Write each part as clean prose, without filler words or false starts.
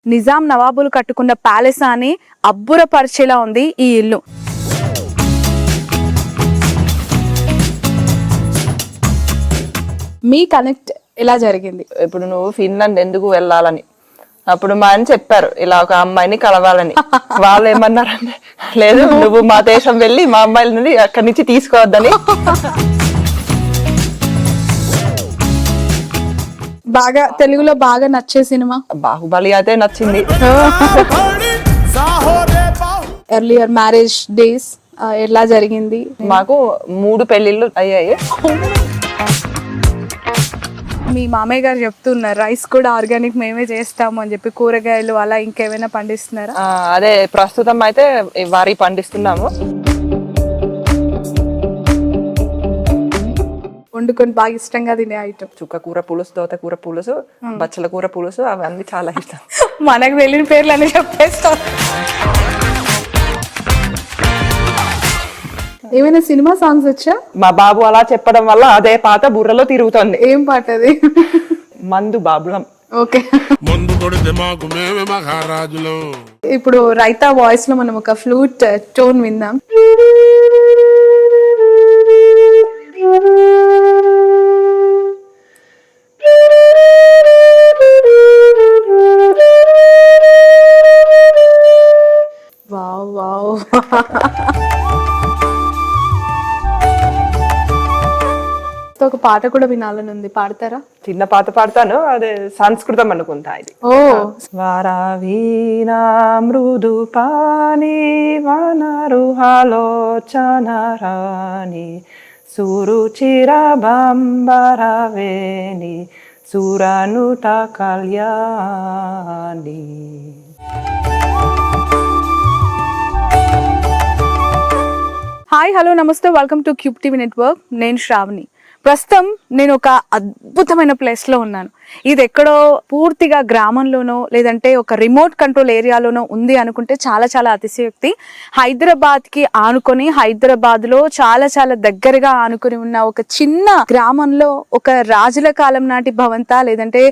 నిజాం నవాబులు కట్టుకున్న ప్యాలెస్ అని అబ్బురపరిచేలా ఉంది ఈ ఇల్లు. మీ కనెక్ట్ ఎలా జరిగింది? ఇప్పుడు నువ్వు ఫిన్లాండ్ ఎందుకు వెళ్ళాలని అప్పుడు మా అని చెప్పారు, ఇలా ఒక అమ్మాయిని కలవాలని. వాళ్ళు ఏమన్నారంటే లేదు నువ్వు మా దేశం వెళ్ళి మా అమ్మాయిల నుండి అక్కడి నుంచి తీసుకోవద్దని. బాగా తెలుగులో బాగా నచ్చే సినిమా బాహుబలి అయితే నచ్చింది. ఎర్లియర్ మ్యారేజ్ డేస్ ఎలా జరిగింది? మాకు 3 పెళ్లిళ్ళు అయ్యాయి. మీ మామయ్య గారు చెప్తున్నారు రైస్ కూడా ఆర్గానిక్ మేమే చేస్తాము అని చెప్పి, కూరగాయలు అలా ఇంకేమైనా పండిస్తున్నారా? అదే ప్రస్తుతం అయితే వరి పండిస్తున్నాము. వండుకొని బాగా ఇష్టంగా తినే ఐటమ్ చుక్క కూర పులుసు, తోటకూర పులుసు, బచ్చల కూర పులుసు, అవన్నీ చాలా ఇష్టం. మనకు వెళ్ళిన పేర్లు అన్నీ చెప్పేస్తాం. ఏమైనా సినిమా సాంగ్స్ వచ్చా? మా బాబు అలా చెప్పడం వల్ల అదే పాట బుర్రలో తిరుగుతుంది. ఏం పాట అది? మందు బాబులం. ఓకే, ఇప్పుడు రైతా వాయిస్ లో మనం ఒక ఫ్లూట్ టోన్ విందాం. Wow wow. ఒక పాట కూడా వినాలని ఉంది, పాడతారా? చిన్న పాట పాడతాను, అదే సంస్కృతం అనుకుంటా ఇది. ఓ వారావీనా మృదు పాని వనరుహాలోచనరాని సురుచిర బంబరవేణి సురనుత కళ్యాణి. హాయ్, హలో, నమస్తే, welcome to cube TV network. నేను శ్రావణి. ప్రస్తుతం నేను ఒక అద్భుతమైన ప్లేస్లో ఉన్నాను. ఇది ఎక్కడో పూర్తిగా గ్రామంలోనో లేదంటే ఒక రిమోట్ కంట్రోల్ ఏరియాలోనో ఉంది అనుకుంటే చాలా చాలా అతిశయోక్తి. హైదరాబాద్కి ఆనుకొని, హైదరాబాద్లో చాలా చాలా దగ్గరగా ఆనుకొని ఉన్న ఒక చిన్న గ్రామంలో ఒక రాజుల కాలం నాటి భవంత లేదంటే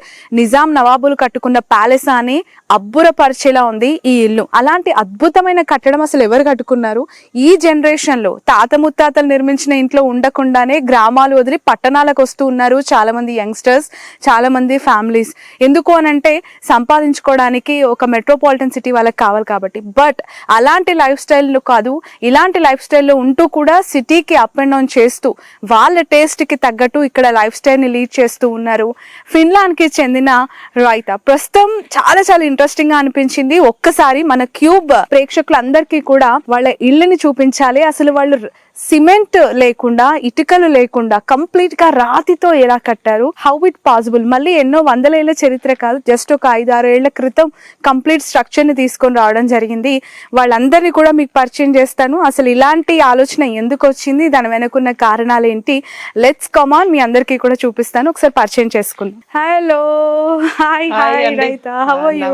నిజాం నవాబులు కట్టుకున్న ప్యాలెస్ అని అబ్బురపరిచేలా ఉంది ఈ ఇల్లు. అలాంటి అద్భుతమైన కట్టడం అసలు ఎవరు కట్టుకున్నారు? ఈ జనరేషన్లో తాత ముత్తాతలు నిర్మించిన ఇంట్లో ఉండకుండానే గ్రామాలు వదిలి పట్టణాలకు వస్తూ ఉన్నారు చాలా మంది యంగ్స్టర్స్, చాలా మంది ఫ్యామిలీస్. ఎందుకు అనంటే సంపాదించుకోవడానికి ఒక మెట్రోపాలిటన్ సిటీ వాళ్ళకి కావాలి కాబట్టి. బట్ అలాంటి లైఫ్ స్టైల్లో కాదు, ఇలాంటి లైఫ్ స్టైల్లో ఉంటూ కూడా సిటీకి అప్ అండ్ డౌన్ చేస్తూ వాళ్ళ టేస్ట్కి తగ్గట్టు ఇక్కడ లైఫ్ స్టైల్ని లీడ్ చేస్తూ ఉన్నారు ఫిన్లాండ్కి చెందిన రైతా. ప్రస్తుతం చాలా చాలా ఇంట్రెస్టింగ్ గా అనిపించింది. ఒక్కసారి మన క్యూబ్ ప్రేక్షకులందరికీ కూడా వాళ్ళ ఇళ్ళని చూపించాలి. అసలు వాళ్ళు సిమెంట్ లేకుండా, ఇటుకలు లేకుండా కంప్లీట్ గా రాతితో ఎలా కట్టారు, హౌ ఇట్ పాసిబుల్. మళ్ళీ ఎన్నో వందల ఏళ్ల చరిత్ర కాదు, జస్ట్ ఒక 5-6 ఏళ్ల క్రితం కంప్లీట్ స్ట్రక్చర్ ని తీసుకొని రావడం జరిగింది. వాళ్ళందరినీ కూడా మీకు పరిచయం చేస్తాను. అసలు ఇలాంటి ఆలోచన ఎందుకు వచ్చింది, దాని వెనుకున్న కారణాలు ఏంటి, లెట్స్ కమ్ ఆన్, మీ అందరికీ కూడా చూపిస్తాను. ఒకసారి పరిచయం చేసుకుందాం. హలో, హాయ్ హాయ్ రైతా, హౌ ఆర్ యు?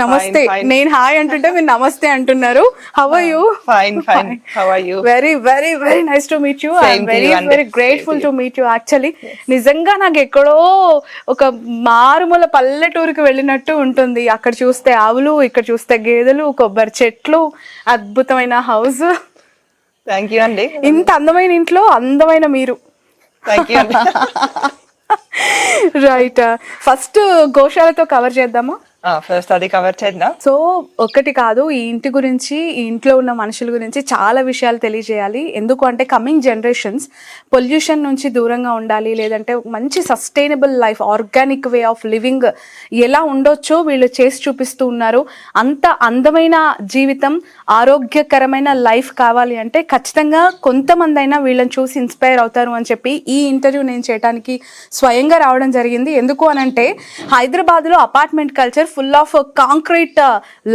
నమస్తే. నేను హాయ్ అంటుంటే మీరు నమస్తే అంటున్నారు. How are you? Fine fine, how are you? Very very very nice to meet you. I'm very very grateful to meet you. Actually నిజంగా నాకు ఎక్కడో ఒక మారుమూల పల్లెటూరుకి వెళ్ళినట్టు ఉంటుంది. అక్కడ చూస్తే ఆవులు, ఇక్కడ చూస్తే గేదెలు, కొబ్బరి చెట్లు, అద్భుతమైన హౌస్. థ్యాంక్ యూ అండి. ఇంత అందమైన ఇంట్లో అందమైన మీరు. థ్యాంక్ యూ అండి. రైట్, ఫస్ట్ గోశాలతో కవర్ చేద్దామా? ఫస్ట్ అది కవర్ చేద్దాం. సో ఒకటి కాదు, ఈ ఇంటి గురించి, ఈ ఇంట్లో ఉన్న మనుషుల గురించి చాలా విషయాలు తెలియజేయాలి. ఎందుకు అంటే కమింగ్ జనరేషన్స్ పొల్యూషన్ నుంచి దూరంగా ఉండాలి, లేదంటే మంచి sustainable life, organic way of living ఎలా ఉండొచ్చో వీళ్ళు చేసి చూపిస్తూ ఉన్నారు. అంత అందమైన జీవితం, ఆరోగ్యకరమైన లైఫ్ కావాలి అంటే ఖచ్చితంగా కొంతమంది అయినా వీళ్ళని చూసి ఇన్స్పైర్ అవుతారు అని చెప్పి ఈ ఇంటర్వ్యూ నేను చేయడానికి స్వయంగా రావడం జరిగింది. ఎందుకు అనంటే హైదరాబాద్లో apartment culture full of concrete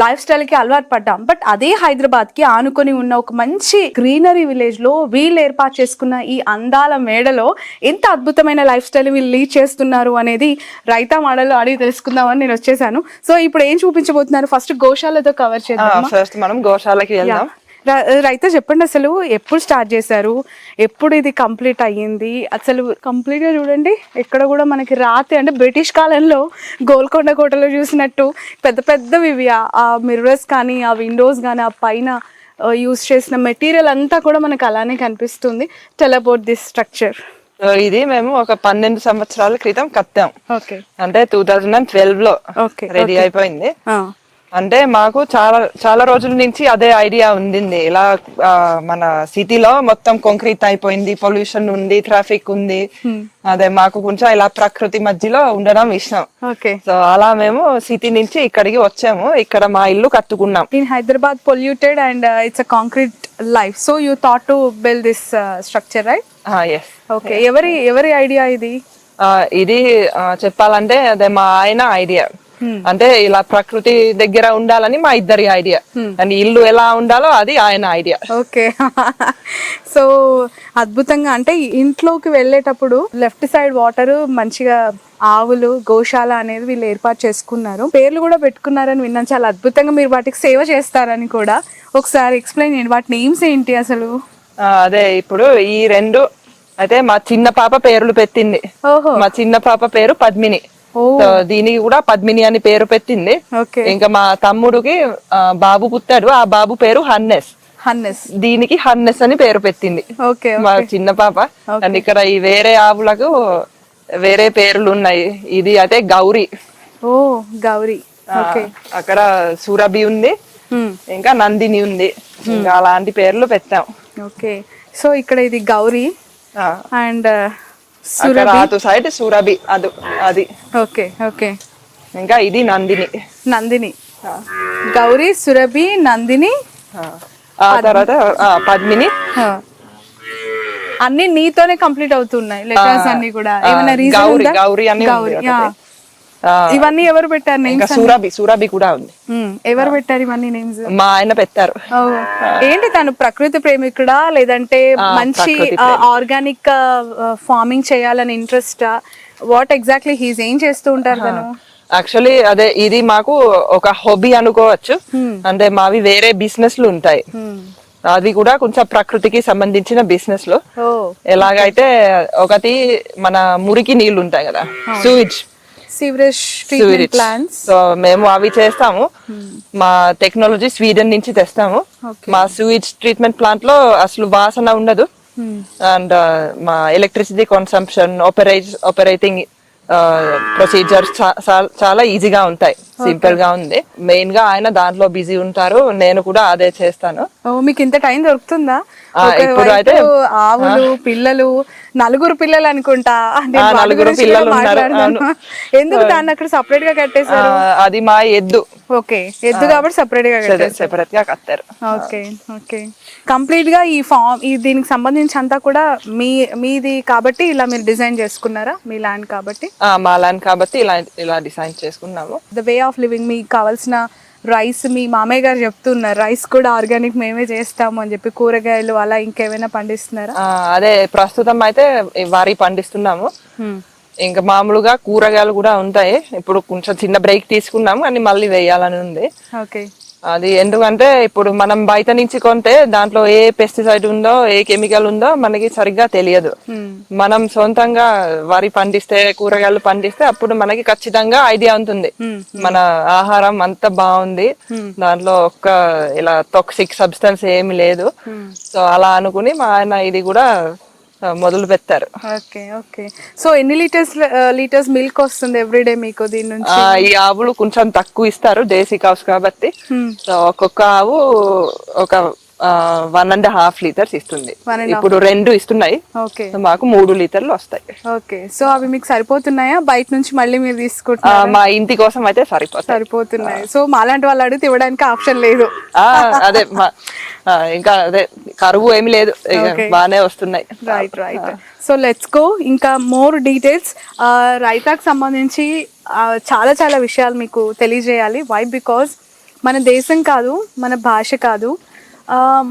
life style కి అలవాటు పడ్డాం. బట్ అదే హైదరాబాద్ కి ఆనుకొని ఉన్న ఒక మంచి గ్రీనరీ విలేజ్ లో వీళ్ళు ఏర్పాటు చేసుకున్న ఈ అందాల మేడలో ఎంత అద్భుతమైన లైఫ్ స్టైల్ వీళ్ళు లీడ్ చేస్తున్నారు అనేది రైతా మాడలో అడిగి తెలుసుకుందామని నేను వచ్చేసాను. సో ఇప్పుడు ఏం చూపించబోతున్నారు? ఫస్ట్ గోశాలతో కవర్ చేద్దాం. ఫస్ట్ మనం గోశాలకి వెళ్దాం. రైతా చెప్పండి, అసలు ఎప్పుడు స్టార్ట్ చేశారు, ఎప్పుడు ఇది కంప్లీట్ అయ్యింది? అసలు కంప్లీట్గా చూడండి, ఎక్కడ కూడా మనకి రాతి అంటే బ్రిటిష్ కాలంలో గోల్కొండ కోటలో చూసినట్టు పెద్ద పెద్దవి ఇవి. ఆ మిర్రర్స్ కానీ, ఆ విండోస్ కానీ, ఆ పైన యూస్ చేసిన మెటీరియల్ అంతా కూడా మనకు అలానే కనిపిస్తుంది. Tell about this structure. ఇది మేము ఒక 12 సంవత్సరాల క్రితం కట్టాం. ఓకే, అంటే 2012 లో ఓకే, రెడీ అయిపోయింది. అంటే మాకు చాలా చాలా రోజుల నుంచి అదే ఐడియా ఉండింది. ఇలా మన సిటీలో మొత్తం కాంక్రీట్ అయిపోయింది, పొల్యూషన్ ఉంది, ట్రాఫిక్ ఉంది. అదే మాకు కొంచెం ఇలా ప్రకృతి మధ్యలో ఉండడం ఇష్టం. ఓకే, సో అలా మేము సిటీ నుంచి ఇక్కడికి వచ్చాము. ఇక్కడ మా ఇల్లు కట్టుకున్నాం. In Hyderabad polluted and it's a concrete life, so you thought to build this structure, right? Yes. Okay, ఎవరి ఐడియా ఇది? ఇది చెప్పాలంటే అదే మా ఆయన ఐడియా. అంటే ఇలా ప్రకృతి దగ్గర ఉండాలని మా ఇద్దరి ఐడియా, అండ్ ఇల్లు ఎలా ఉండాలో అది ఆయన ఐడియా. ఓకే, సో అద్భుతంగా. అంటే ఇంట్లోకి వెళ్ళేటప్పుడు లెఫ్ట్ సైడ్ వాటర్ మంచిగా, ఆవులు, గోశాల అనేది వీళ్ళు ఏర్పాటు చేసుకున్నారు. పేర్లు కూడా పెట్టుకున్నారని విన్నాను. చాలా అద్భుతంగా మీరు వాటికి సేవ చేస్తారని కూడా. ఒకసారి ఎక్స్ప్లెయిన్ చేయండి, వాటి నేమ్స్ ఏంటి అసలు? అదే ఇప్పుడు ఈ 2 అయితే మా చిన్న పాప పేర్లు పెట్టింది. మా చిన్న పాప పేరు పద్మిని, దీనికి కూడా పద్మిని అని పేరు పెట్టింది. ఇంకా మా తమ్ముడికి బాబు పుట్టాడు, ఆ బాబు పేరు హన్నెస్, దీనికి హన్నెస్ అని పేరు పెట్టింది మా చిన్న పాప. అండ్ ఇక్కడ ఈ వేరే ఆవులకు వేరే పేర్లు ఉన్నాయి. ఇది అయితే గౌరీ. గౌరీ. అక్కడ సురభి ఉంది, ఇంకా నందిని ఉంది. ఇంకా అలాంటి పేర్లు పెట్టాం. ఓకే, సో ఇక్కడ ఇది గౌరీ అండ్ అటు సైడ్ సురభి అది. Okay, okay. ఇంకా ఇది నందిని. గౌరీ, సురభి, నందిని, ఆ తర్వాత పద్మిని. అన్ని నీతోనే కంప్లీట్ అవుతున్నాయి లెటర్స్ అన్ని కూడా. ఏమైనా రీజన్ ఉందా? గౌరీ అని ఇవన్నీ ఎవరు పెట్టారు నేమ్స్? సురభి కూడా ఉంది. ఎవరు పెట్టారు ఇవన్నీ నేమ్స్? మా ఆయన పెట్టారు. ఏంటి, తను ప్రకృతి ప్రేమికుడా, లేదంటే మంచి ఆర్గానిక్ ఫార్మింగ్ చేయాలని ఇంట్రెస్ట్? వాట్ ఎగ్జాక్ట్లీ హీస్ ఏం చేస్తూ ఉంటారు తను? యాక్చువల్లీ అదే ఇది మాకు ఒక హాబీ అనుకోవచ్చు. అంటే మావి వేరే బిజినెస్లు ఉంటాయి, అది కూడా కొంచెం ప్రకృతికి సంబంధించిన బిజినెస్ లో. ఎలాగైతే ఒకటి మన మురికి నీళ్లు ఉంటాయి కదా, సీవరేజ్ ట్రీట్మెంట్ ప్లాంట్స్, సో మేము అవి చేస్తాము. మా టెక్నాలజీ స్వీడన్ నుంచి తెస్తాము. మా సూయిజ్ ట్రీట్మెంట్ ప్లాంట్ లో అసలు వాసన ఉండదు. అండ్ మా ఎలక్ట్రిసిటీ కన్సంప్షన్, ఆపరేటింగ్ ప్రొసీజర్స్ చాలా ఈజీగా ఉంటాయి, సింపుల్ గా ఉంది. మెయిన్ గా ఆయన దాంట్లో బిజీ ఉంటారు, నేను కూడా అదే చేస్తాను. మీకు ఇంత టైం దొరుకుతుందా? ఇప్పుడు అయితే ఆవులు, పిల్లలు, 4 పిల్లలు అనుకుంటా. 4 పిల్లలు ఉన్నారు. ఎందుకు దాన్ని అక్కడ సపరేట్ గా కట్టేశారు? అది మా ఎద్దు. ఓకే, ఎద్దు కాబట్టి సపరేట్ గా కట్టారు. Okay, okay. కంప్లీట్ గా ఈ దీనికి సంబంధించి అంతా కూడా మీది కాబట్టి ఇలా మీరు డిజైన్ చేసుకున్నారా? మీ ల్యాండ్ కాబట్టి? మా ల్యాండ్ కాబట్టి ఇలా డిజైన్ చేసుకున్నాము. ద వే ఆఫ్ లివింగ్, మీకు కావాల్సిన రైస్ మీ మామయ్య గారు చెప్తున్నారు, రైస్ కూడా ఆర్గానిక్ మేమే చేస్తాము అని చెప్పి. కూరగాయలు అలా ఇంకేమైనా పండిస్తున్నారా? అదే ప్రస్తుతం అయితే వరి పండిస్తున్నాము. ఇంకా మామూలుగా కూరగాయలు కూడా ఉంటాయి. ఇప్పుడు కొంచెం చిన్న బ్రేక్ తీసుకున్నాము, అని మళ్ళీ వేయాలని ఉంది. ఓకే, అది ఎందుకంటే ఇప్పుడు మనం బయట నుంచి కొంటే దాంట్లో ఏ పెస్టిసైడ్ ఉందో, ఏ కెమికల్ ఉందో మనకి సరిగ్గా తెలియదు. మనం సొంతంగా వరి పండిస్తే, కూరగాయలు పండిస్తే అప్పుడు మనకి ఖచ్చితంగా ఐడియా ఉంటుంది మన ఆహారం అంత బాగుంది, దాంట్లో ఒక్క ఇలా టాక్సిక్ సబ్స్టెన్స్ ఏమి లేదు. సో అలా అనుకుని మా ఆయన ఇది కూడా మొదలు పెట్టారు. Okay, okay. సో ఎన్ని లీటర్స్ మిల్క్ వస్తుంది ఎవ్రీడే మీకు దీని నుంచి? ఈ ఆవులు కొంచెం తక్కువ ఇస్తారు, దేశీ కావ్స్ కాబట్టి. సో ఒక్కొక్క ఆవు ఒక 1.5 లీటర్స్ ఇస్తుంది. ఇప్పుడు 2 ఇస్తున్నాయి, మాకు 3 లీటర్లు వస్తాయి. ఓకే, సో అవి మీకు సరిపోతున్నాయా? బయట నుంచి మళ్ళీ మీరు తీసుకుంటున్నారా? మా ఇంటి కోసం అయితే సరిపోతున్నాయి. సో మాలాంటి వాళ్ళు అడిగితే ఇవ్వడానికి ఆప్షన్ లేదు. అదే ఇంకా అదే కరువు ఏమి లేదు, బాగానే వస్తున్నాయి. Right, right. So let's go, ఇంకా మోర్ డీటెయిల్స్. రైతాకు సంబంధించి చాలా చాలా విషయాలు మీకు తెలియజేయాలి. వై? బికాజ్ మన దేశం కాదు, మన భాష కాదు,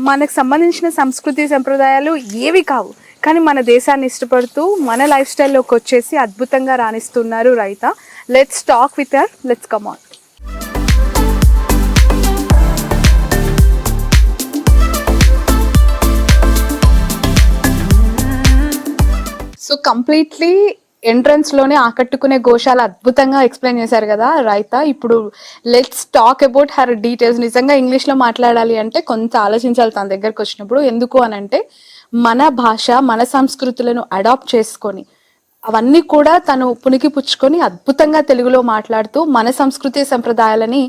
మనకు సంబంధించిన సంస్కృతి సంప్రదాయాలు ఏవి కావు, కానీ మన దేశాన్ని ఇష్టపడుతూ మన లైఫ్ స్టైల్లోకి వచ్చేసి అద్భుతంగా రాణిస్తున్నారు రైతా. Let's talk with her, let's come on. Completely entrance లోనే ఆకట్టుకునే గోశాల అద్భుతంగా ఎక్స్ప్లెయిన్ చేశారు కదా రైతా. ఇప్పుడు let's talk about her details. నిజంగా ఇంగ్లీష్ లో మాట్లాడాలి అంటే కొంత ఆలోచించాలి తన దగ్గరకు వచ్చినప్పుడు. ఎందుకు అని అంటే మన భాష మన సంస్కృతులను అడాప్ట్ చేసుకొని అవన్నీ కూడా తను పుణికి పుచ్చుకొని అద్భుతంగా తెలుగులో మాట్లాడుతూ మన సంస్కృతి సంప్రదాయాలని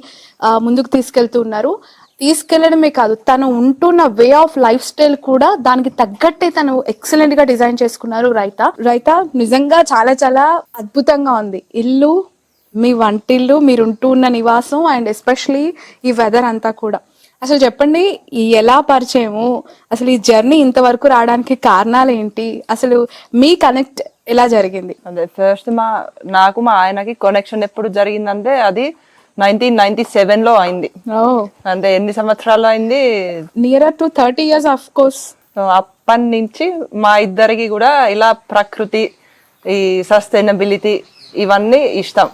ముందుకు తీసుకెళ్తూ ఉన్నారు. తీసుకెళ్లడమే కాదు, తను ఉంటున్న వే ఆఫ్ లైఫ్ స్టైల్ కూడా దానికి తగ్గట్టే తను ఎక్సలెంట్ గా డిజైన్ చేసుకున్నారు రైతా. నిజంగా చాలా చాలా అద్భుతంగా ఉంది. ఇల్లు, మీ వంటిల్లు, మీరు ఉంటూ ఉన్న నివాసం అండ్ ఎస్పెషలీ ఈ వెదర్ అంతా కూడా. అసలు చెప్పండి, ఎలా పరిచయము, అసలు ఈ జర్నీ ఇంతవరకు రావడానికి కారణాలు ఏంటి, అసలు మీ కనెక్ట్ ఎలా జరిగింది? అదే ఫస్ట్ నాకు మా ఆయనకి కనెక్షన్ ఎప్పుడు జరిగిందంటే అది 1997 లో అయింది. అంటే ఎన్ని సంవత్సరాలు అయింది? Near to 30 years of course. అప్పటి నుంచి మా ఇద్దరికి కూడా ఇలా ప్రకృతి, ఈ సస్టైనబిలిటీ ఇవన్నీ ఇష్టం.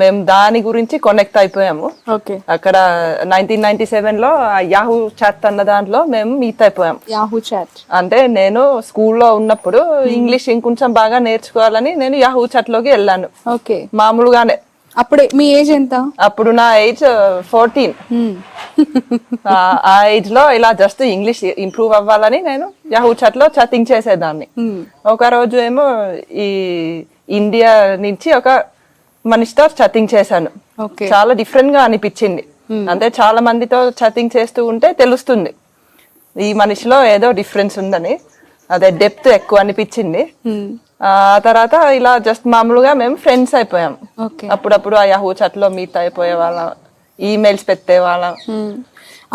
మేము దాని గురించి కనెక్ట్ అయిపోయాము. అక్కడ 1997 లో యాహూ చాట్ అన్న దాంట్లో మేము మీట్ అయిపోయాం. యాహూ చాట్ అంటే నేను స్కూల్లో ఉన్నప్పుడు ఇంగ్లీష్ ఇంకొంచెం బాగా నేర్చుకోవాలని నేను యాహూ చాట్ లోకి వెళ్ళాను. మామూలుగానే. అప్పుడే మీ ఏజ్ ఎంత? అప్పుడు నా ఏజ్ 14. ఆ ఏజ్ లో ఇలా జస్ట్ ఇంగ్లీష్ ఇంప్రూవ్ అవ్వాలని నేను యాహూ చాట్ లో చాటింగ్ చేసేదాన్ని. ఒక రోజు ఏమో ఈ ఇండియా నుంచి ఒక మనిషితో చాటింగ్ చేశాను. చాలా డిఫరెంట్ గా అనిపించింది. అంటే చాలా మందితో చాటింగ్ చేస్తూ ఉంటే తెలుస్తుంది ఈ మనిషిలో ఏదో డిఫరెన్స్ ఉందని. అదే డెప్త్ ఎక్కువ అనిపించింది. ఆ తర్వాత ఇలా జస్ట్ మామూలుగా మేము ఫ్రెండ్స్ అయిపోయాం. అప్పుడప్పుడు ఆ యాహూ చాట్ లో మీట్ అయిపోయే వాళ్ళం, ఈమెయిల్స్ పెట్టే వాళ్ళం.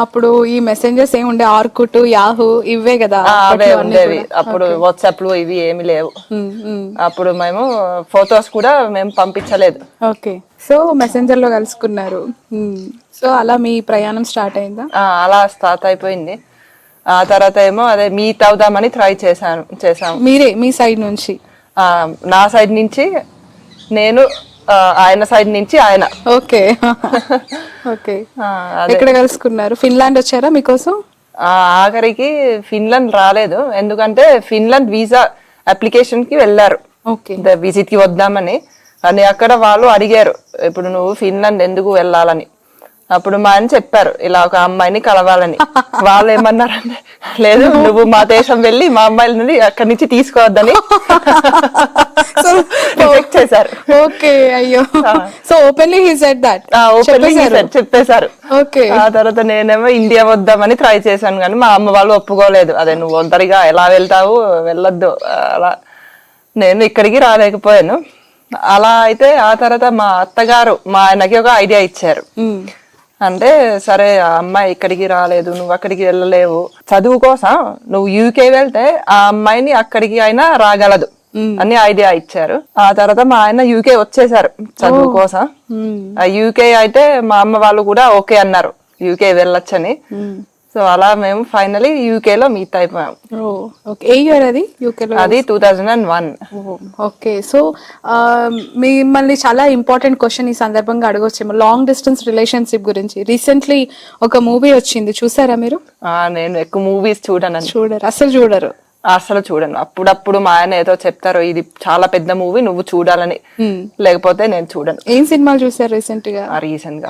అప్పుడు ఈ మెసెంజర్స్ ఏమి ఉండే, ఆర్కుట్, యాహూ ఇవే కదా అవే ఉండేవి. అప్పుడు వాట్సాప్ లు ఇవి ఏమి లేవు. అప్పుడు మేము ఫొటోస్ కూడా మేము పంపించలేదు. సో మెసెంజర్ లో కలుసుకున్నారు. సో అలా మీ ప్రయాణం స్టార్ట్ అయిందా? అలా స్టార్ట్ అయిపోయింది. ఆ తర్వాత ఏమో అదే మీట్ అవుదామని ట్రై చేసాము. మీరే మీ సైడ్ నుంచి? నా సైడ్ నుంచి నేను, ఆయన సైడ్ నుంచి ఆయన. ఎక్కడ కలుసుకున్నారు? ఫిన్లాండ్ వచ్చారా మీకోసం? ఆఖరికి ఫిన్లాండ్ రాలేదు, ఎందుకంటే ఫిన్లాండ్ వీసా అప్లికేషన్ కి వెళ్ళారు విజిట్ కి వద్దామని. కానీ అక్కడ వాళ్ళు అడిగారు, ఇప్పుడు నువ్వు ఫిన్లాండ్ ఎందుకు వెళ్ళాలని. అప్పుడు మా ఆయన చెప్పారు ఇలా ఒక అమ్మాయిని కలవాలని. వాళ్ళు ఏమన్నారంటే, లేదు నువ్వు మా దేశం వెళ్ళి మా అమ్మాయిల నుండి అక్కడి నుంచి తీసుకోవద్దని చేశారు. చెప్పేశారు. ఆ తర్వాత నేనేమో ఇండియా వద్దామని ట్రై చేశాను, కానీ మా అమ్మ వాళ్ళు ఒప్పుకోలేదు. అదే నువ్వు ఒంటరిగా ఎలా వెళ్తావు, వెళ్ళొద్దు అలా. నేను ఇక్కడికి రాలేకపోయాను. అలా అయితే ఆ తర్వాత మా అత్తగారు మా ఆయనకి ఒక ఐడియా ఇచ్చారు. అంటే సరే ఆ అమ్మాయి ఇక్కడికి రాలేదు, నువ్వు అక్కడికి వెళ్ళలేవు, చదువు కోసం నువ్వు యూకే వెళ్తే ఆ అమ్మాయిని అక్కడికి అయినా రాగలదు అని ఐడియా ఇచ్చారు. ఆ తర్వాత మా ఆయన యూకే వచ్చేసారు చదువు కోసం. ఆ యూకే అయితే మా అమ్మ వాళ్ళు కూడా ఓకే అన్నారు యూకే వెళ్ళొచ్చని. సో అలా మేము ఫైనలీ యూకే లో మీట్ అయిపోయాం. అది 2001. సో మిమ్మల్ని చాలా ఇంపార్టెంట్ క్వశ్చన్ ఈ సందర్భంగా అడగొచ్చేమో, లాంగ్ డిస్టెన్స్ రిలేషన్షిప్ గురించి. రీసెంట్లీ ఒక మూవీ వచ్చింది, చూసారా మీరు? నేను ఎక్కువ మూవీస్ చూడరు, అసలు చూడను. అప్పుడప్పుడు మా ఆయన ఏదో చెప్తారు, ఇది చాలా పెద్ద మూవీ నువ్వు చూడాలని, లేకపోతే నేను చూడను. ఏం సినిమాలు చూసారు రీసెంట్ గా?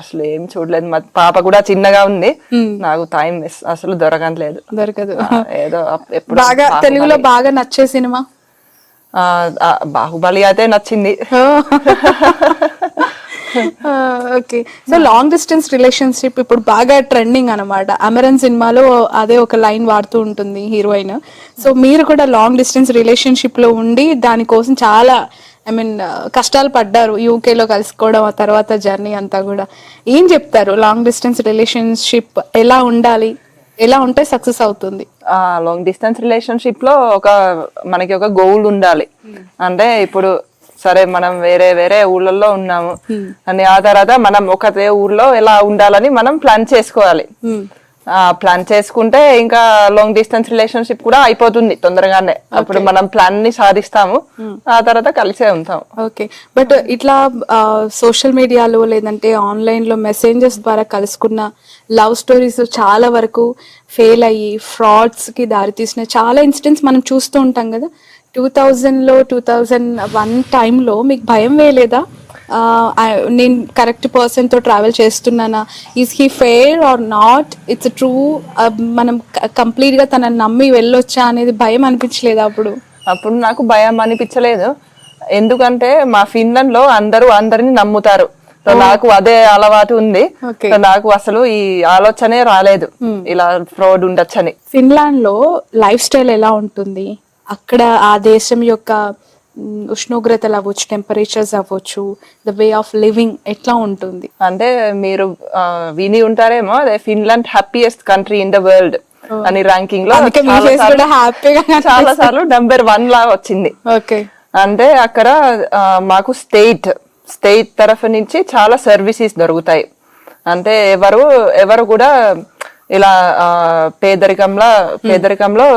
అసలు ఏం చూడలేదు. మా పాప కూడా చిన్నగా ఉంది, నాకు టైం అసలు దొరకదు. ఏదో ఎప్పుడు బాగా తెలుగులో బాగా నచ్చే సినిమా? బాహుబలి అయితే నచ్చింది. Okay. So long distance relationship ఇప్పుడు బాగా ట్రెండింగ్ అనమాట. అమరన్ సినిమాలో అదే ఒక లైన్ వాడుతూ ఉంటుంది హీరోయిన్. సో మీరు కూడా లాంగ్ డిస్టెన్స్ రిలేషన్షిప్ లో ఉండి దానికోసం చాలా కష్టాలు పడ్డారు, యూకేలో కలుసుకోవడం, ఆ తర్వాత జర్నీ అంతా కూడా. ఏం చెప్తారు లాంగ్ డిస్టెన్స్ రిలేషన్షిప్ ఎలా ఉండాలి, ఎలా ఉంటే సక్సెస్ అవుతుంది? లాంగ్ డిస్టెన్స్ రిలేషన్షిప్ లో మనకి ఒక గోల్ ఉండాలి. అంటే ఇప్పుడు సరే మనం వేరే వేరే ఊళ్ళల్లో ఉన్నాము అని, ఆ తర్వాత మనం ఒకటే ఊర్లో ఎలా ఉండాలని మనం ప్లాన్ చేసుకోవాలి. ప్లాన్ చేసుకుంటే ఇంకా లాంగ్ డిస్టెన్స్ రిలేషన్షిప్ కూడా అయిపోతుంది తొందరగానే. అప్పుడు మనం ప్లాన్ ని సాధిస్తాము, ఆ తర్వాత కలిసే ఉంటాం. ఓకే. బట్ ఇట్లా సోషల్ మీడియాలో లేదంటే ఆన్లైన్ లో మెసేంజర్స్ ద్వారా కలుసుకున్న లవ్ స్టోరీస్ చాలా వరకు ఫెయిల్ అయ్యి ఫ్రాడ్స్ కి దారి తీసిన చాలా ఇన్సిడెంట్స్ మనం చూస్తూ ఉంటాం కదా. 2000లో 2001 టైంలో మీకు భయం వేయలేదా? నేను కరెక్ట్ పర్సన్ తో ట్రావెల్ చేస్తున్నానా, is he fair or not, it's true, మనం కంప్లీట్ గా తనని నమ్మి వెళ్ళొచ్చా అనేది భయం అనిపించలేదా అప్పుడు? అప్పుడు నాకు భయం అనిపించలేదు, ఎందుకంటే మా ఫిన్లాండ్ లో అందరూ అందరిని నమ్ముతారు. సో నాకు అదే అలవాటు ఉంది. సో నాకు అసలు ఈ ఆలోచనే రాలేదు ఇలా ఫ్రాడ్ ఉండొచ్చని. ఫిన్లాండ్ లో లైఫ్ స్టైల్ ఎలా ఉంటుంది? అక్కడ ఆ దేశం యొక్క ఉష్ణోగ్రతలు అవ్వచ్చు, టెంపరేచర్స్ అవ్వచ్చు, ద వే ఆఫ్ లివింగ్ ఎట్లా ఉంటుంది? అంటే మీరు విని ఉంటారేమో, అదే Finland happiest country in the world అని ర్యాంకింగ్ లో చాలా సార్లు #1 లా వచ్చింది. అంటే అక్కడ మాకు స్టేట్ తరఫు నుంచి చాలా సర్వీసెస్ దొరుకుతాయి. అంటే ఎవరు కూడా ఇలా పేదరికంలో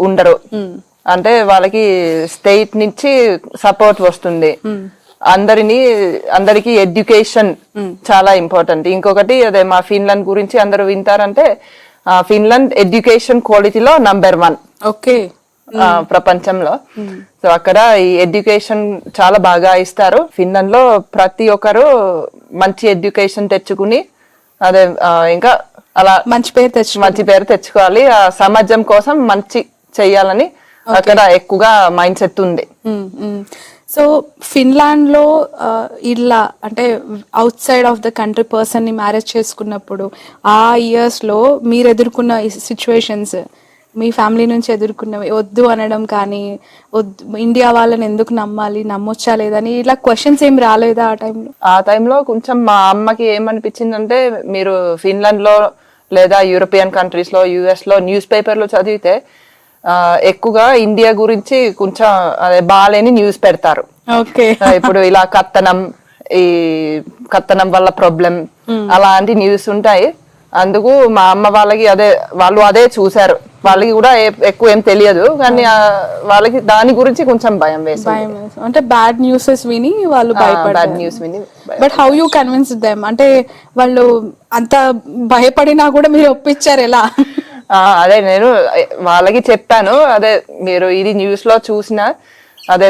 ఉండరు. అంటే వాళ్ళకి స్టేట్ నుంచి సపోర్ట్ వస్తుంది. అందరికి ఎడ్యుకేషన్ చాలా ఇంపార్టెంట్. ఇంకొకటి అదే మా ఫిన్లాండ్ గురించి అందరూ వింటారంటే, ఫిన్లాండ్ ఎడ్యుకేషన్ క్వాలిటీలో #1 ప్రపంచంలో. సో అక్కడ ఈ ఎడ్యుకేషన్ చాలా బాగా ఇస్తారు. ఫిన్లాండ్ లో ప్రతి ఒక్కరు మంచి ఎడ్యుకేషన్ తెచ్చుకుని అదే ఇంకా అలా మంచి పేరు తెచ్చుకోవాలి, ఆ సమాజం కోసం మంచి చెయ్యాలని అక్కడ ఎక్కువగా మైండ్ సెట్ ఉంది. సో ఫిన్లాండ్ లో ఇలా అంటే out side of the country person ని మ్యారేజ్ చేసుకున్నప్పుడు ఆ ఇయర్స్ లో మీరు ఎదుర్కొన్న సిచ్యువేషన్స్, మీ ఫ్యామిలీ నుంచి ఎదుర్కొన్నవి, వద్దు అనడం కానీ, ఇండియా వాళ్ళని ఎందుకు నమ్మాలి, నమ్మొచ్చా లేదని ఇలా క్వశ్చన్స్ ఏం రాలేదా ఆ టైంలో? ఆ టైంలో కొంచెం మా అమ్మకి ఏమనిపించిందంటే, మీరు ఫిన్లాండ్ లో లేదా యూరోపియన్ కంట్రీస్ లో, యుఎస్ లో న్యూస్ పేపర్ లో చదివితే ఎక్కువగా ఇండియా గురించి కొంచెం అదే బాలేని న్యూస్ పెడతారు. ఇప్పుడు ఇలా కత్తనం వల్ల ప్రాబ్లం అలాంటి న్యూస్ ఉంటాయి. అందుకు మా అమ్మ వాళ్ళు అదే చూసారు. వాళ్ళకి కూడా ఎక్కువ ఏం తెలియదు, కానీ వాళ్ళకి దాని గురించి కొంచెం భయం వేసింది. అంటే బ్యాడ్ న్యూసెస్ విని వాళ్ళు భయపడ్డారు. But how you convince them? అంటే వాళ్ళు అంత భయపడినా కూడా మీరు ఒప్పించారు ఎలా? అదే నేను వాళ్ళకి చెప్పాను, అదే మీరు ఇది న్యూస్ లో చూసిన అదే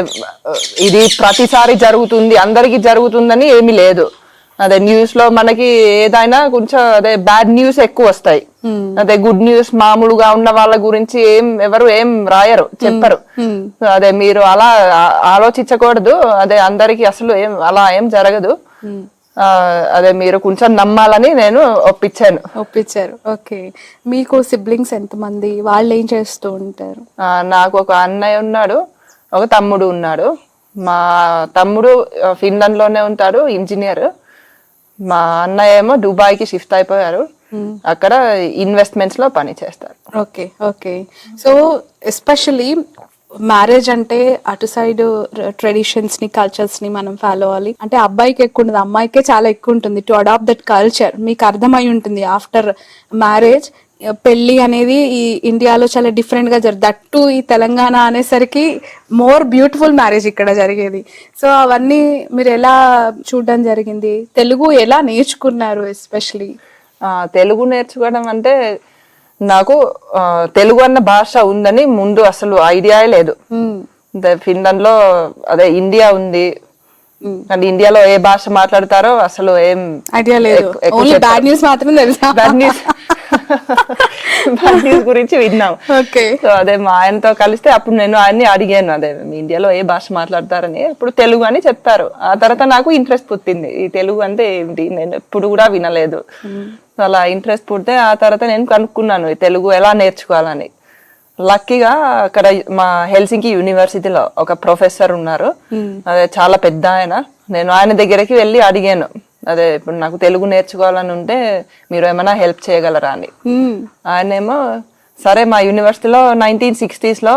ఇది ప్రతిసారి జరుగుతుంది, అందరికి జరుగుతుందని ఏమీ లేదు. అదే న్యూస్ లో మనకి ఏదైనా కొంచెం అదే బ్యాడ్ న్యూస్ ఎక్కువ వస్తాయి. అదే గుడ్ న్యూస్ మామూలుగా ఉన్న వాళ్ళ గురించి ఎవరు ఏం రాయరు, చెప్పరు. అదే మీరు అలా ఆలోచించకూడదు, అదే అందరికి అసలు అలా ఏం జరగదు, అదే మీరు కొంచెం నమ్మాలని నేను ఒప్పించారు. ఓకే. మీకు సిబ్లింగ్స్ ఎంతమంది? వాళ్ళు ఏం చేస్తూ ఉంటారు? నాకు ఒక అన్నయ్య ఉన్నాడు, ఒక తమ్ముడు ఉన్నాడు. మా తమ్ముడు ఫిన్లాండ్ లోనే ఉంటాడు, ఇంజనీర్. మా అన్నయ్య ఏమో దుబాయ్కి షిఫ్ట్ అయిపోయారు, అక్కడ ఇన్వెస్ట్మెంట్స్ లో పని చేస్తారు. ఓకే. సో ఎస్పెషల్లీ మ్యారేజ్ అంటే అటు సైడ్ ట్రెడిషన్స్ ని, కల్చర్స్ ని మనం ఫాలో అవ్వాలి. అంటే అబ్బాయికి ఎక్కువ ఉంటుంది, అమ్మాయికే చాలా ఎక్కువ ఉంటుంది టు అడాప్ట్ దట్ కల్చర్. మీకు అర్థమై ఉంటుంది ఆఫ్టర్ మ్యారేజ్ పెళ్లి అనేది ఈ ఇండియాలో చాలా డిఫరెంట్ గా జరుగుతుంది. దట్టు ఈ తెలంగాణ అనేసరికి మోర్ బ్యూటిఫుల్ మ్యారేజ్ ఇక్కడ జరిగేది. సో అవన్నీ మీరు ఎలా చూడడం జరిగింది? తెలుగు ఎలా నేర్చుకున్నారు? ఎస్పెషలీ తెలుగు నేర్చుకోవడం అంటే, నాకు తెలుగు అన్న భాష ఉందని ముందు అసలు ఐడియా లేదు. ఫిన్లాండ్ లో అదే ఇండియా ఉంది, కానీ ఇండియాలో ఏ భాష మాట్లాడతారో అసలు ఏం ఐడియా లేదు. బ్యాడ్ న్యూస్ మాత్రం తెలుసా? బ్యాడ్ న్యూస్ గురించి విన్నాం. సో అదే మా ఆయనతో కలిస్తే అప్పుడు నేను ఆయన్ని అడిగాను, అదే ఇండియాలో ఏ భాష మాట్లాడతారని. ఇప్పుడు తెలుగు అని చెప్పారు. ఆ తర్వాత నాకు ఇంట్రెస్ట్ పుట్టింది, ఈ తెలుగు అంటే ఏంటి, నేను ఎప్పుడు కూడా వినలేదు. అలా ఇంట్రెస్ట్ పుడితే ఆ తర్వాత నేను కనుక్కున్నాను ఈ తెలుగు ఎలా నేర్చుకోవాలని. లక్కీగా అక్కడ మా హెల్సింకి యూనివర్సిటీలో ఒక ప్రొఫెసర్ ఉన్నారు, అదే చాలా పెద్ద ఆయన. నేను ఆయన దగ్గరికి వెళ్ళి అడిగాను, అదే ఇప్పుడు నాకు తెలుగు నేర్చుకోవాలని ఉంటే మీరు ఏమైనా హెల్ప్ చేయగలరా అని. ఆయనేమో సరే, మా యూనివర్సిటీలో 1960s లో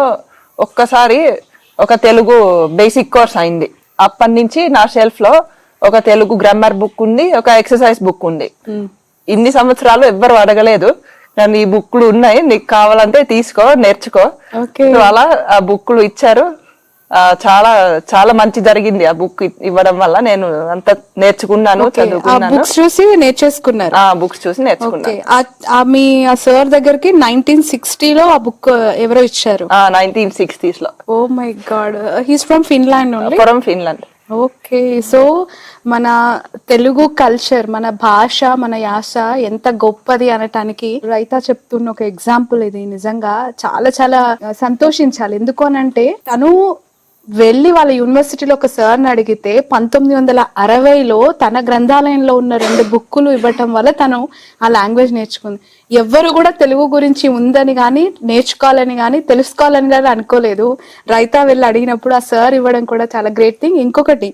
ఒక్కసారి ఒక తెలుగు బేసిక్ కోర్స్ అయింది. అప్పటి నుంచి నా షెల్ఫ్ లో ఒక తెలుగు గ్రామర్ బుక్ ఉంది, ఒక ఎక్సర్సైజ్ బుక్ ఉంది. ఇన్ని సంవత్సరాలు ఎవ్వరు అడగలేదు, కానీ ఈ బుక్లు ఉన్నాయి, నీకు కావాలంటే తీసుకో, నేర్చుకో. అలా ఆ బుక్లు ఇచ్చారు. చాలా చాలా మంచి జరిగింది ఆ బుక్ ఇవ్వడం వల్ల. నేను అంత నేర్చుకున్నాను, చదువుకున్నాను. బుక్స్ చూసి నేర్చేసుకున్నారు. బుక్స్ చూసి నేర్చుకున్నాను. మీ సార్ దగ్గరికి 1960లో ఆ బుక్ ఎవరో ఇచ్చారు. 1960s లో. Oh my god, he's from Finland only. From Finland. Okay, so మన తెలుగు కల్చర్, మన భాష, మన యాస ఎంత గొప్పది అనటానికి రైతా చెప్తున్న ఒక ఎగ్జాంపుల్ ఇది. నిజంగా చాలా చాలా సంతోషించాలి. ఎందుకు అనంటే తను వెళ్ళి వాళ్ళ యూనివర్సిటీలో ఒక సార్ని అడిగితే 1960లో తన గ్రంథాలయంలో ఉన్న 2 బుక్కులు ఇవ్వటం వల్ల తను ఆ లాంగ్వేజ్ నేర్చుకుంది. ఎవ్వరు కూడా తెలుగు గురించి ఉందని కానీ నేర్చుకోవాలని కానీ తెలుసుకోవాలని కానీ అనుకోలేదు. రైతా వెళ్ళి అడిగినప్పుడు ఆ సార్ ఇవ్వడం కూడా చాలా గ్రేట్ థింగ్. ఇంకొకటి,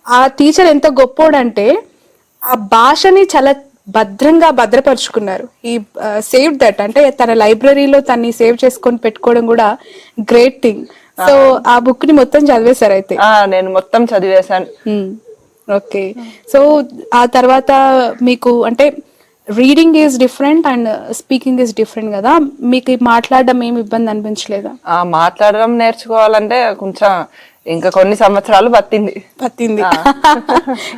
ఆ టీచర్ ఎంత గొప్పోడంటే ఆ భాషని చాలా భద్రంగా భద్రపరుచుకున్నారు. ఈ సేవ్ దట్, అంటే తన లైబ్రరీలో తన్ని సేవ్ చేసుకొని పెట్టుకోవడం కూడా గ్రేట్ థింగ్. సో ఆ బుక్ ని మొత్తం చదివేశారు అయితే? నేను మొత్తం చదివేశాను. ఓకే, సో ఆ తర్వాత మీకు అంటే reading is different and speaking is different కదా, మీకు మాట్లాడడం ఏమి ఇబ్బంది అనిపించలేదా? మాట్లాడడం నేర్చుకోవాలంటే కొంచెం ఇంకా కొన్ని సంవత్సరాలు పట్టింది.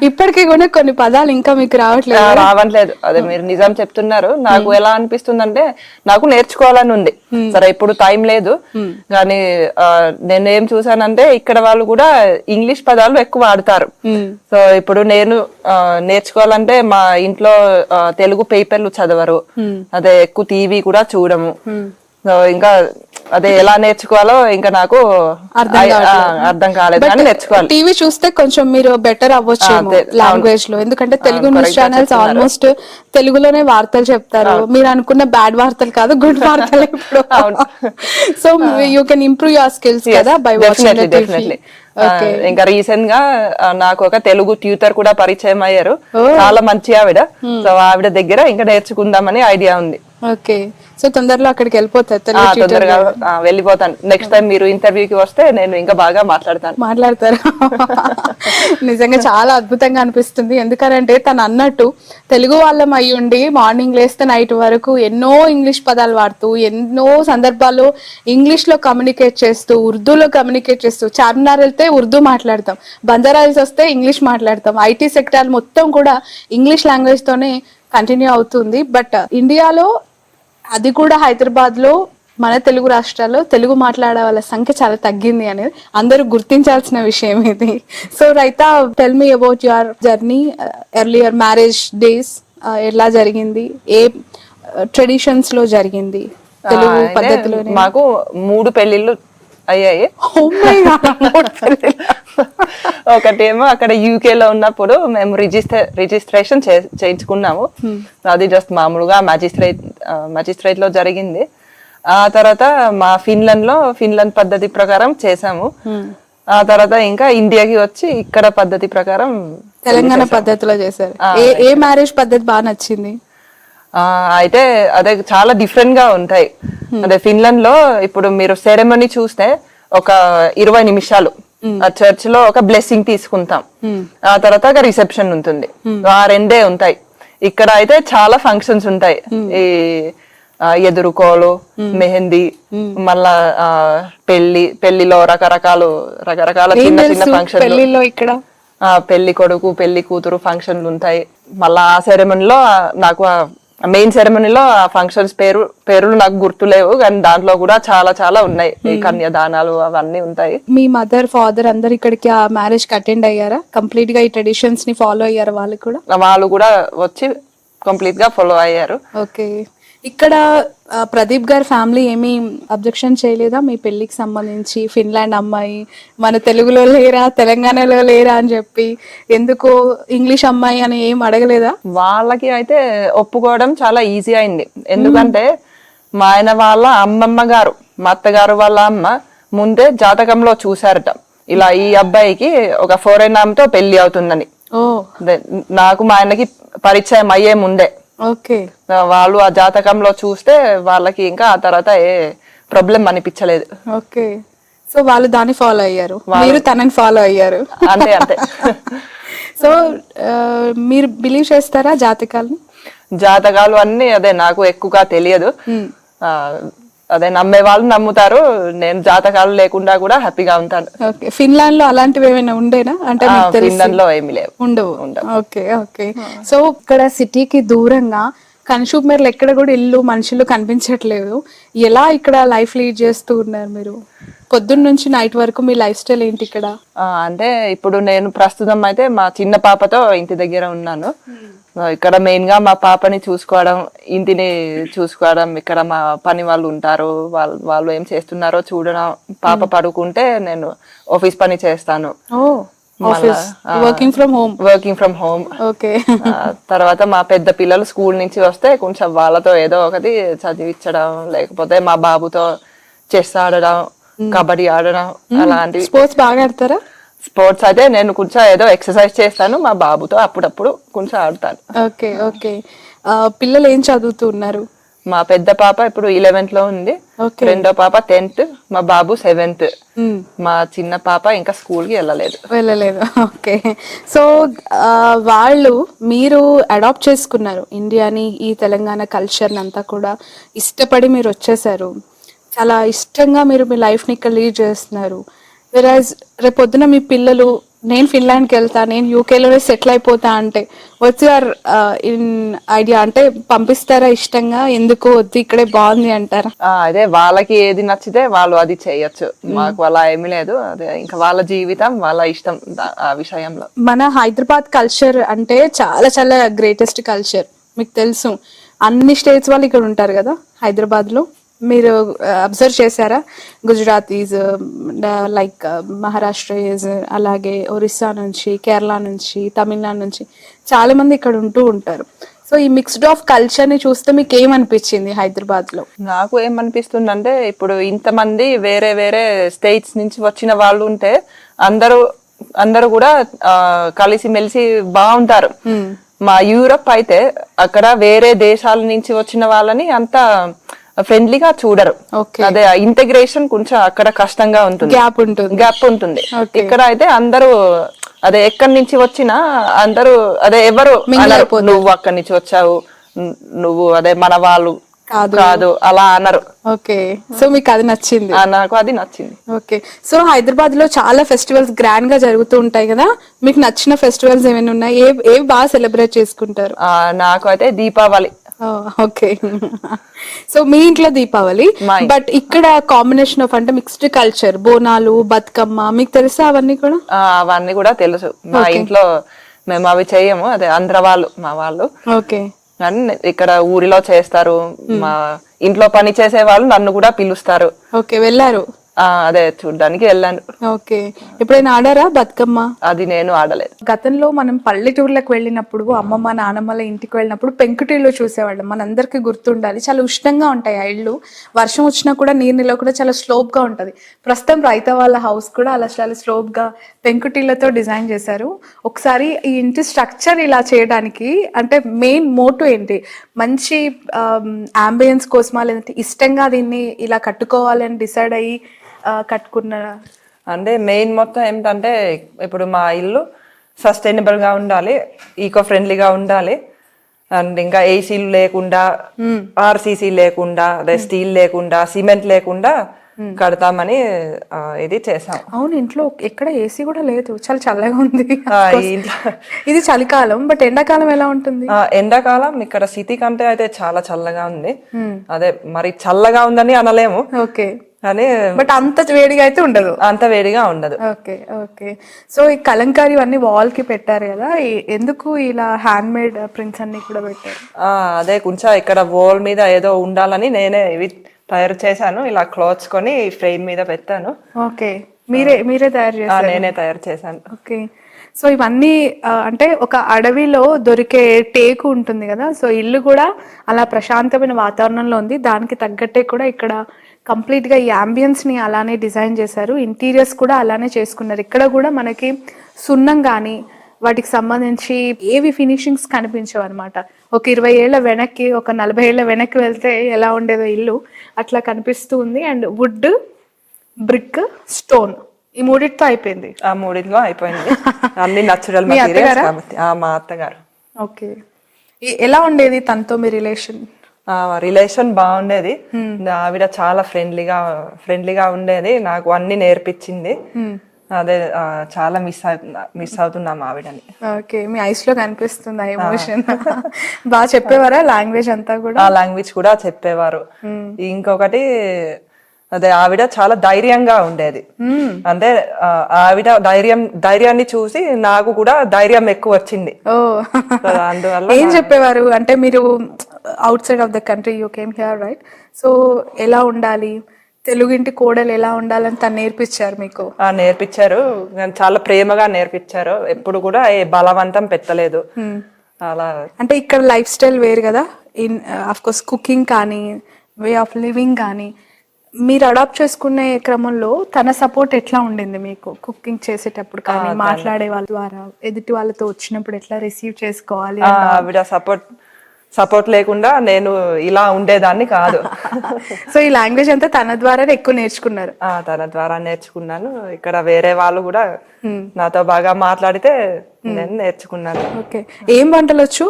ఇప్పటికీ కూడా కొన్ని పదాలు ఇంకా మీకు రావట్లేదు. అదే మీరు నిజం చెప్తున్నారు. నాకు ఎలా అనిపిస్తుందంటే నాకు నేర్చుకోవాలని ఉంది. సరే ఇప్పుడు టైం లేదు కానీ నేను ఏం చూసానంటే ఇక్కడ వాళ్ళు కూడా ఇంగ్లీష్ పదాలు ఎక్కువ వాడతారు. సో ఇప్పుడు నేను నేర్చుకోవాలంటే మా ఇంట్లో తెలుగు పేపర్లు చదవరు, అదే ఎక్కువ టీవీ కూడా చూడము. సో ఇంకా అదే ఎలా నేర్చుకోవాలో ఇంకా నాకు అర్థం కాలేదు కానీ నేర్చుకోవాలి. టీవీ చూస్తే కొంచెం మీరు బెటర్ అవ్వచ్చు లాంగ్వేజ్ లో, ఎందుకంటే తెలుగు న్యూస్ ఛానల్స్ ఆల్మోస్ట్ తెలుగులోనే వార్తలు చెప్తారు. మీరు అనుకున్న బ్యాడ్ వార్తలు కాదు, గుడ్ వార్తలు ఇప్పుడు. So you can improve your skills కదా బై వాచింగ్ ద టీవీ. ఇంకా రీసెంట్ గా నాకు ఒక తెలుగు ట్యూటర్ కూడా పరిచయం అయ్యారు. చాలా మంచి ఆవిడ. సో ఆవిడ దగ్గర ఇంకా నేర్చుకుందామని ఐడియా ఉంది. ఓకే, సో తొందరలో అక్కడికి తొందరగా వెళ్ళిపోతాను. నెక్స్ట్ టైం మీరు ఇంటర్వ్యూకి వస్తే నేను ఇంకా బాగా మాట్లాడతారు. నిజంగా చాలా అద్భుతంగా అనిపిస్తుంది. ఎందుకంటే తను అన్నట్టు తెలుగు వాళ్ళం అయి ఉండి మార్నింగ్ లేస్తే నైట్ వరకు ఎన్నో ఇంగ్లీష్ పదాలు వాడుతూ, ఎన్నో సందర్భాల్లో ఇంగ్లీష్ లో కమ్యూనికేట్ చేస్తూ, ఉర్దూలో కమ్యూనికేట్ చేస్తూ, చార్మినార్ వెళ్తే ఉర్దూ మాట్లాడతాం, బంజారాహిల్స్ వస్తే ఇంగ్లీష్ మాట్లాడతాం, ఐటీ సెక్టార్ మొత్తం కూడా ఇంగ్లీష్ లాంగ్వేజ్ తోనే కంటిన్యూ అవుతుంది. బట్ ఇండియాలో, అది కూడా హైదరాబాద్ లో, మన తెలుగు రాష్ట్రాల్లో తెలుగు మాట్లాడే వాళ్ళ సంఖ్య చాలా తగ్గింది అనేది అందరూ గుర్తించాల్సిన విషయం ఇది. So raita, tell me about your journey, earlier marriage days ఎలా జరిగింది, ఏ ట్రెడిషన్స్ లో జరిగింది, తెలుగు పద్ధతిలో? మాకు 3 పెళ్లిళ్ళు అయ్యాయి. ఒకటేమో అక్కడ యూకే లో ఉన్నప్పుడు మేము రిజిస్ట్రేషన్ చేయించుకున్నాము. అది జస్ట్ మామూలుగా మ్యాజిస్ట్రేట్ లో జరిగింది. ఆ తర్వాత మా ఫిన్లాండ్ పద్ధతి ప్రకారం చేసాము. ఆ తర్వాత ఇంకా ఇండియాకి వచ్చి ఇక్కడ పద్ధతి ప్రకారం తెలంగాణ పద్ధతిలో చేశారు. ఏ మ్యారేజ్ పద్ధతి బాగా నచ్చింది? అయితే అదే చాలా డిఫరెంట్ గా ఉంటాయి. అదే ఫిన్లాండ్ లో ఇప్పుడు మీరు సెరెమనీ చూస్తే ఒక 20 నిమిషాలు ఆ చర్చ్ లో ఒక బ్లెస్సింగ్ తీసుకుంటాం. ఆ తర్వాత ఒక రిసెప్షన్ ఉంటుంది. ఆ 2 ఉంటాయి. ఇక్కడ అయితే చాలా ఫంక్షన్స్ ఉంటాయి. ఈ ఎదురుకోలు, మెహందీ, మళ్ళా పెళ్లిలో రకరకాల చిన్న చిన్న ఫంక్షన్లు, ఇక్కడ పెళ్లి కొడుకు పెళ్లి కూతురు ఫంక్షన్లు ఉంటాయి. మళ్ళా ఆ సెరెమనీలో నాకు మెయిన్ సెరెమనీలో ఆ ఫంక్షన్స్ పేర్లు నాకు గుర్తులేవు కానీ దాంట్లో కూడా చాలా చాలా ఉన్నాయి. కన్యాదానాలు అవన్నీ ఉంటాయి. మీ మదర్, ఫాదర్ అందరు ఇక్కడికి ఆ మ్యారేజ్ కి అటెండ్ అయ్యారా? కంప్లీట్ గా ఈ ట్రెడిషన్స్ ని ఫాలో అయ్యారా? వాళ్ళు కూడా వచ్చి కంప్లీట్ గా ఫాలో అయ్యారు. ఓకే, ఇక్కడ ప్రదీప్ గారి ఫ్యామిలీ ఏమీ అబ్జెక్షన్ చేయలేదా మీ పెళ్లికి సంబంధించి? ఫిన్లాండ్ అమ్మాయి మన తెలుగులో లేరా, తెలంగాణలో లేరా అని చెప్పి, ఎందుకు ఇంగ్లీష్ అమ్మాయి అని ఏం అడగలేదా? వాళ్ళకి అయితే ఒప్పుకోవడం చాలా ఈజీ అయింది. ఎందుకంటే మా ఆయన వాళ్ళ అమ్మమ్మ గారు, మా అత్తగారు వాళ్ళ అమ్మ ముందే జాతకంలో చూసారట ఇలా ఈ అబ్బాయికి ఒక ఫారెన్ ఆమెతో పెళ్లి అవుతుందని. నాకు మా ఆయనకి పరిచయం అయ్యే ముందే ఓకే, వాళ్ళు ఆ జాతకంలో చూస్తే వాళ్ళకి ఇంకా ఆ తర్వాత ఏ ప్రాబ్లం అనిపించలేదు. ఓకే, సో వాళ్ళు దాన్ని ఫాలో అయ్యారు, మీరు తనని ఫాలో అయ్యారు. అంతే అంతే. సో మీరు బిలీవ్ చేస్తారా జాతకాలు అన్ని? అదే నాకు ఎక్కువగా తెలియదు. అదే నమ్మే వాళ్ళు నమ్ముతారు, నేను జాతకాలు లేకుండా కూడా హ్యాపీగా ఉంటాను. ఓకే, ఫిన్లాండ్ లో అలాంటివి ఏమైనా ఉండేనా? అంటే మీకు తెలిసి ఫిన్లాండ్ లో ఏమి లేవు. ఉండవు. Okay okay. సో ఇక్కడ సిటీకి దూరంగా కన్సూమర్లు ఎక్కడ కూడా ఇల్లు మనుషులు కనిపించట్లేదు. ఎలా ఇక్కడ లైఫ్ లీడ్ చేస్తూ ఉన్నారు మీరు? పొద్దున్న నుంచి నైట్ వరకు మీ లైఫ్ స్టైల్ ఏంటి ఇక్కడ? అంటే ఇప్పుడు నేను ప్రస్తుతం అయితే మా చిన్న పాపతో ఇంటి దగ్గర ఉన్నాను. ఇక్కడ మెయిన్ గా మా పాపని చూసుకోవడం, ఇంటిని చూసుకోవడం, ఇక్కడ మా పని వాళ్ళు ఉంటారు, వాళ్ళు ఏం చేస్తున్నారో చూడడం. పాప పడుకుంటే నేను ఆఫీస్ పని చేస్తాను. Working from home. ఓకే. తర్వాత మా పెద్ద పిల్లలు స్కూల్ నుంచి వస్తే కొంచెం వాళ్ళతో ఏదో ఒకటి చదివించడం, లేకపోతే మా బాబుతో చెస్ ఆడడం, కబడ్డీ ఆడడం, అలాంటివి. స్పోర్ట్స్ బాగా ఆడతారా? స్పోర్ట్స్ అయితే నేను కొంచెం ఏదో ఎక్సర్సైజ్ చేస్తాను, మా బాబుతో అప్పుడప్పుడు కొంచెం ఆడుతాను. Okay okay. పిల్లలు ఏం చదువుతున్నారు? మా పెద్ద పాప ఇప్పుడు 11th లో ఉంది, రెండో పాప 10th, మా బాబు 7th. మా చిన్న పాప ఇంకా స్కూల్ కి వెళ్ళలేదు. ఓకే. సో వాళ్ళు మీరు అడాప్ట్ చేసుకున్నారు ఇండియాని, ఈ తెలంగాణ కల్చర్ని అంతా కూడా ఇష్టపడి మీరు వచ్చేసారు. చాలా ఇష్టంగా మీరు మీ లైఫ్ని ఇక్కడ లీడ్ చేస్తున్నారు. వెరాజ్ రేపొద్దున మీ పిల్లలు నేను ఫిన్లాండ్కి వెళ్తా, నేను యూకేలోనే సెటిల్ అయిపోతా అంటే వాట్స్ యువర్ ఇన్ ఐడియా? అంటే పంపిస్తారా ఇష్టంగా? ఎందుకు వద్దు ఇక్కడే బాగుంది అంటారా? అదే వాళ్ళకి ఏది నచ్చితే వాళ్ళు అది చేయొచ్చు, మాకు అలా ఏమీ లేదు. అదే ఇంకా వాళ్ళ జీవితం, వాళ్ళ ఇష్టం ఆ విషయంలో. మన హైదరాబాద్ కల్చర్ అంటే చాలా చాలా గ్రేటెస్ట్ కల్చర్. మీకు తెలుసు అన్ని స్టేట్స్ వాళ్ళు ఇక్కడ ఉంటారు కదా హైదరాబాద్ లో. మీరు అబ్జర్వ్ చేశారా? గుజరాతీస్, లైక్ మహారాష్ట్రస్, అలాగే ఒరిస్సా నుంచి, కేరళ నుంచి, తమిళనాడు నుంచి చాలా మంది ఇక్కడ ఉంటూ ఉంటారు. సో ఈ మిక్స్డ్ ఆఫ్ కల్చర్ ని చూస్తే మీకు ఏమనిపించింది హైదరాబాద్ లో? నాకు ఏమనిపిస్తుంది అంటే, ఇప్పుడు ఇంతమంది వేరే వేరే స్టేట్స్ నుంచి వచ్చిన వాళ్ళు ఉంటే అందరూ కూడా కలిసి మెలిసి బాగుంటారు. మా యూరప్ అయితే అక్కడ వేరే దేశాల నుంచి వచ్చిన వాళ్ళని అంతా ఫ్రెండ్లీగా చూడరు. అదే ఇంటెగ్రేషన్ కొంచెం అక్కడ కష్టంగా ఉంటుంది, గ్యాప్ ఉంటుంది. ఇక్కడ అయితే అందరూ అదే ఎక్కడి నుంచి వచ్చినా అందరూ అదే ఎవరు నువ్వు అక్కడి నుంచి వచ్చావు, నువ్వు అదే మన వాళ్ళు కాదు అలా అన్నారు. ఓకే. సో మీకు అది నచ్చింది? నాకు అది నచ్చింది. ఓకే. సో హైదరాబాద్ లో చాలా ఫెస్టివల్స్ గ్రాండ్ గా జరుగుతూ ఉంటాయి కదా, మీకు నచ్చిన ఫెస్టివల్స్ ఏమైనా ఉన్నాయి? ఏ బాగా సెలబ్రేట్ చేసుకుంటారు? నాకు అయితే దీపావళి. ఓకే. సో మీ ఇంట్లో దీపావళి, బట్ ఇక్కడ కాంబినేషన్ ఆఫ్ అంటే మిక్స్డ్ కల్చర్, బోనాలు, బతుకమ్మ, మీకు తెలుసా అవన్నీ కూడా? అవన్నీ కూడా తెలుసు. మా ఇంట్లో మేము అవి చెయ్యము, అదే ఆంధ్ర వాళ్ళు మా వాళ్ళు. ఓకే. ఇక్కడ ఊరిలో చేస్తారు. మా ఇంట్లో పని చేసే వాళ్ళు నన్ను కూడా పిలుస్తారు. ఓకే, వెళ్ళారు? అదే చూడ్డానికి వెళ్ళాను. ఓకే. ఎప్పుడైనా ఆడారా బతుకమ్మ? అది నేను ఆడలేదు. గతంలో మనం పల్లెటూర్లకు వెళ్ళినప్పుడు, అమ్మమ్మ నానమ్మల ఇంటికి వెళ్ళినప్పుడు పెంకుటిల్లు చూసేవాళ్ళం. మనందరికి గుర్తుండాలి, చాలా ఉష్ణంగా ఉంటాయి ఆ ఇళ్ళు. వర్షం వచ్చినా కూడా నీరు నిలవ కూడా చాలా స్లోప్ గా ఉంటది. ప్రస్తుతం రైత వాళ్ళ హౌస్ కూడా అలా చాలా స్లోప్ గా పెంకుటిళ్లతో డిజైన్ చేశారు. ఒకసారి ఈ ఇంటి స్ట్రక్చర్ ఇలా చేయడానికి అంటే మెయిన్ మోటో ఏంటి? మంచి అంబియన్స్ కోసమా, లేదంటే ఇష్టంగా దీన్ని ఇలా కట్టుకోవాలని డిసైడ్ అయ్యి కట్టుకున్నారా? అంటే మెయిన్ మొత్తం ఏంటంటే, ఇప్పుడు మా ఇల్లు సస్టైనబుల్ గా ఉండాలి, ఈకో ఫ్రెండ్లీగా ఉండాలి, అండ్ ఇంకా ఏసీలు లేకుండా, ఆర్సీసీ లేకుండా, అదే స్టీల్ లేకుండా, సిమెంట్ లేకుండా కడతామని ఇది చేసాం. అవును, ఇంట్లో ఎక్కడ ఏసీ కూడా లేదు, చాలా చల్లగా ఉంది. ఇది చలికాలం, బట్ ఎండాకాలం ఎలా ఉంటుంది? ఎండాకాలం ఇక్కడ సిటీ కంటే అయితే చాలా చల్లగా ఉంది. అదే మరి చల్లగా ఉందని అనలేము. ఓకే. బట్ అంత వేడిగా అయితే ఉండదు. అంత వేడిగా ఉండదు. Okay okay. సో ఈ కలంకారీ అన్ని వాల్ కి పెట్టారు కదా, ఎందుకు ఇలా హ్యాండ్ మేడ్ ప్రింట్స్ అన్ని కూడా పెట్టారు? అదే కొంచెం ఇక్కడ వాల్ మీద ఏదో ఉండాలని నేనే ఇవి తయారు చేశాను. ఇలా క్లాత్స్ కొని ఫ్రేమ్ మీద పెట్టాను. ఓకే. మీరే తయారు చేశారు? నేనే తయారు చేశాను. ఓకే. సో ఇవన్నీ అంటే ఒక అడవిలో దొరికే టేకు ఉంటుంది కదా, సో ఇల్లు కూడా అలా ప్రశాంతమైన వాతావరణంలో ఉంది. దానికి తగ్గట్టే కూడా ఇక్కడ కంప్లీట్ గా ఈ అంబియన్స్ ని అలానే డిజైన్ చేశారు. ఇంటీరియర్స్ కూడా అలానే చేసుకున్నారు. ఇక్కడ కూడా మనకి సున్నం కానీ వాటికి సంబంధించి ఏవి ఫినిషింగ్స్ కనిపించవు అనమాట. ఒక 20 ఏళ్ల వెనక్కి, ఒక 40 ఏళ్ల వెనక్కి వెళ్తే ఎలా ఉండేదో ఇల్లు అట్లా కనిపిస్తూ ఉంది. అండ్ వుడ్, బ్రిక్, స్టోన్ ఈ మూడిటితో అయిపోయింది. మూడిట్లో అయిపోయింది. అన్ని నచురల్ మెటీరియల్స్ కాబట్టి. మా అత్తగారు. ఓకే. ఎలా ఉండేది తనతో మీ రిలేషన్? రిలేషన్ బాగుండేది. ఆవిడ చాలా ఫ్రెండ్లీగా ఉండేది, నాకు అన్ని నేర్పించింది. అదే చాలా మిస్ అవుతున్నాం ఆవిడని. ఓకే, మీ ఐస్ లో కనిపిస్తుంది ఆ ఎమోషన్. బాగా చెప్పేవారా లాంగ్వేజ్ అంతా కూడా? ఆ లాంగ్వేజ్ కూడా చెప్పేవారు. ఇంకొకటి అదే ఆవిడ చాలా ధైర్యంగా ఉండేది. అంటే ఆవిడ ధైర్యాన్ని చూసి నాకు కూడా ధైర్యం ఎక్కువ వచ్చింది. అందువల్ల ఏం చెప్పేవారు అంటే, మీరు out side of the country you came here right, so ఎలా ఉండాలి, తెలుగింటి కోడలు ఎలా ఉండాలని తను నేర్పించారు మీకు? నేర్పించారు, చాలా ప్రేమగా నేర్పించారు. ఎప్పుడు కూడా ఏ బలవంతం పెట్టలేదు అలా. అంటే ఇక్కడ లైఫ్ స్టైల్ వేరు కదా, ఇన్ ఆఫ్ కోర్స్ కుకింగ్ కానీ వే ఆఫ్ లివింగ్ కానీ మీరు అడాప్ట్ చేసుకునే క్రమంలో తన సపోర్ట్ ఎట్లా ఉండింది మీకు? కుకింగ్ చేసేటప్పుడు కానీ, మాట్లాడే వాళ్ళ ద్వారా ఎదుటి వాళ్ళతో వచ్చినప్పుడు ఎట్లా రిసీవ్ చేసుకోవాలి? ఆవిడ సపోర్ట్ లేకుండా నేను ఇలా ఉండేదాన్ని కాదు. సో ఈ లాంగ్వేజ్ అంతా తన ద్వారా ఎక్కువ నేర్చుకున్నారు? తన ద్వారా నేర్చుకున్నాను. ఇక్కడ వేరే వాళ్ళు కూడా నాతో బాగా మాట్లాడితే నేను నేర్చుకున్నాను. ఓకే, ఏం వంటలు వచ్చు?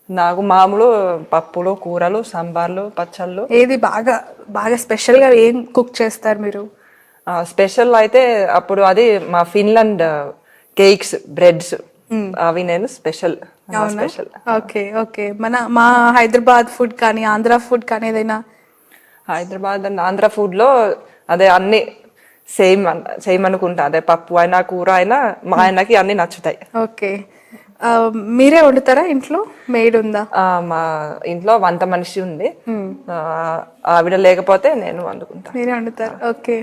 నాకు మామూలు పప్పులు, కూరలు, సాంబార్లు, పచ్చళ్ళు. ఏది బాగా బాగా స్పెషల్ గా ఏం కుక్ చేస్తారు మీరు? స్పెషల్ అయితే అప్పుడు అది మా ఫిన్లాండ్ కేక్స్, బ్రెడ్స్, అవి నేను స్పెషల్. ఓకే ఓకే, మా హైదరాబాద్ ఫుడ్ కానీ ఆంధ్ర ఫుడ్ కానీ ఏదైనా? హైదరాబాద్ అండ్ ఆంధ్ర ఫుడ్ లో అదే అన్ని సేమ్ అనుకుంటా. అదే పప్పు అయినా కూర అయినా మా ఆయనకి అన్ని నచ్చుతాయి. ఓకే, మీరే వండుతారా ఇంట్లో? మెయిడ్ ఉందా? మా ఇంట్లో వంట మనిషి ఉంది, ఆవిడ లేకపోతే నేను వండుకుంటా. మీరే వండుతారు. ఓకే,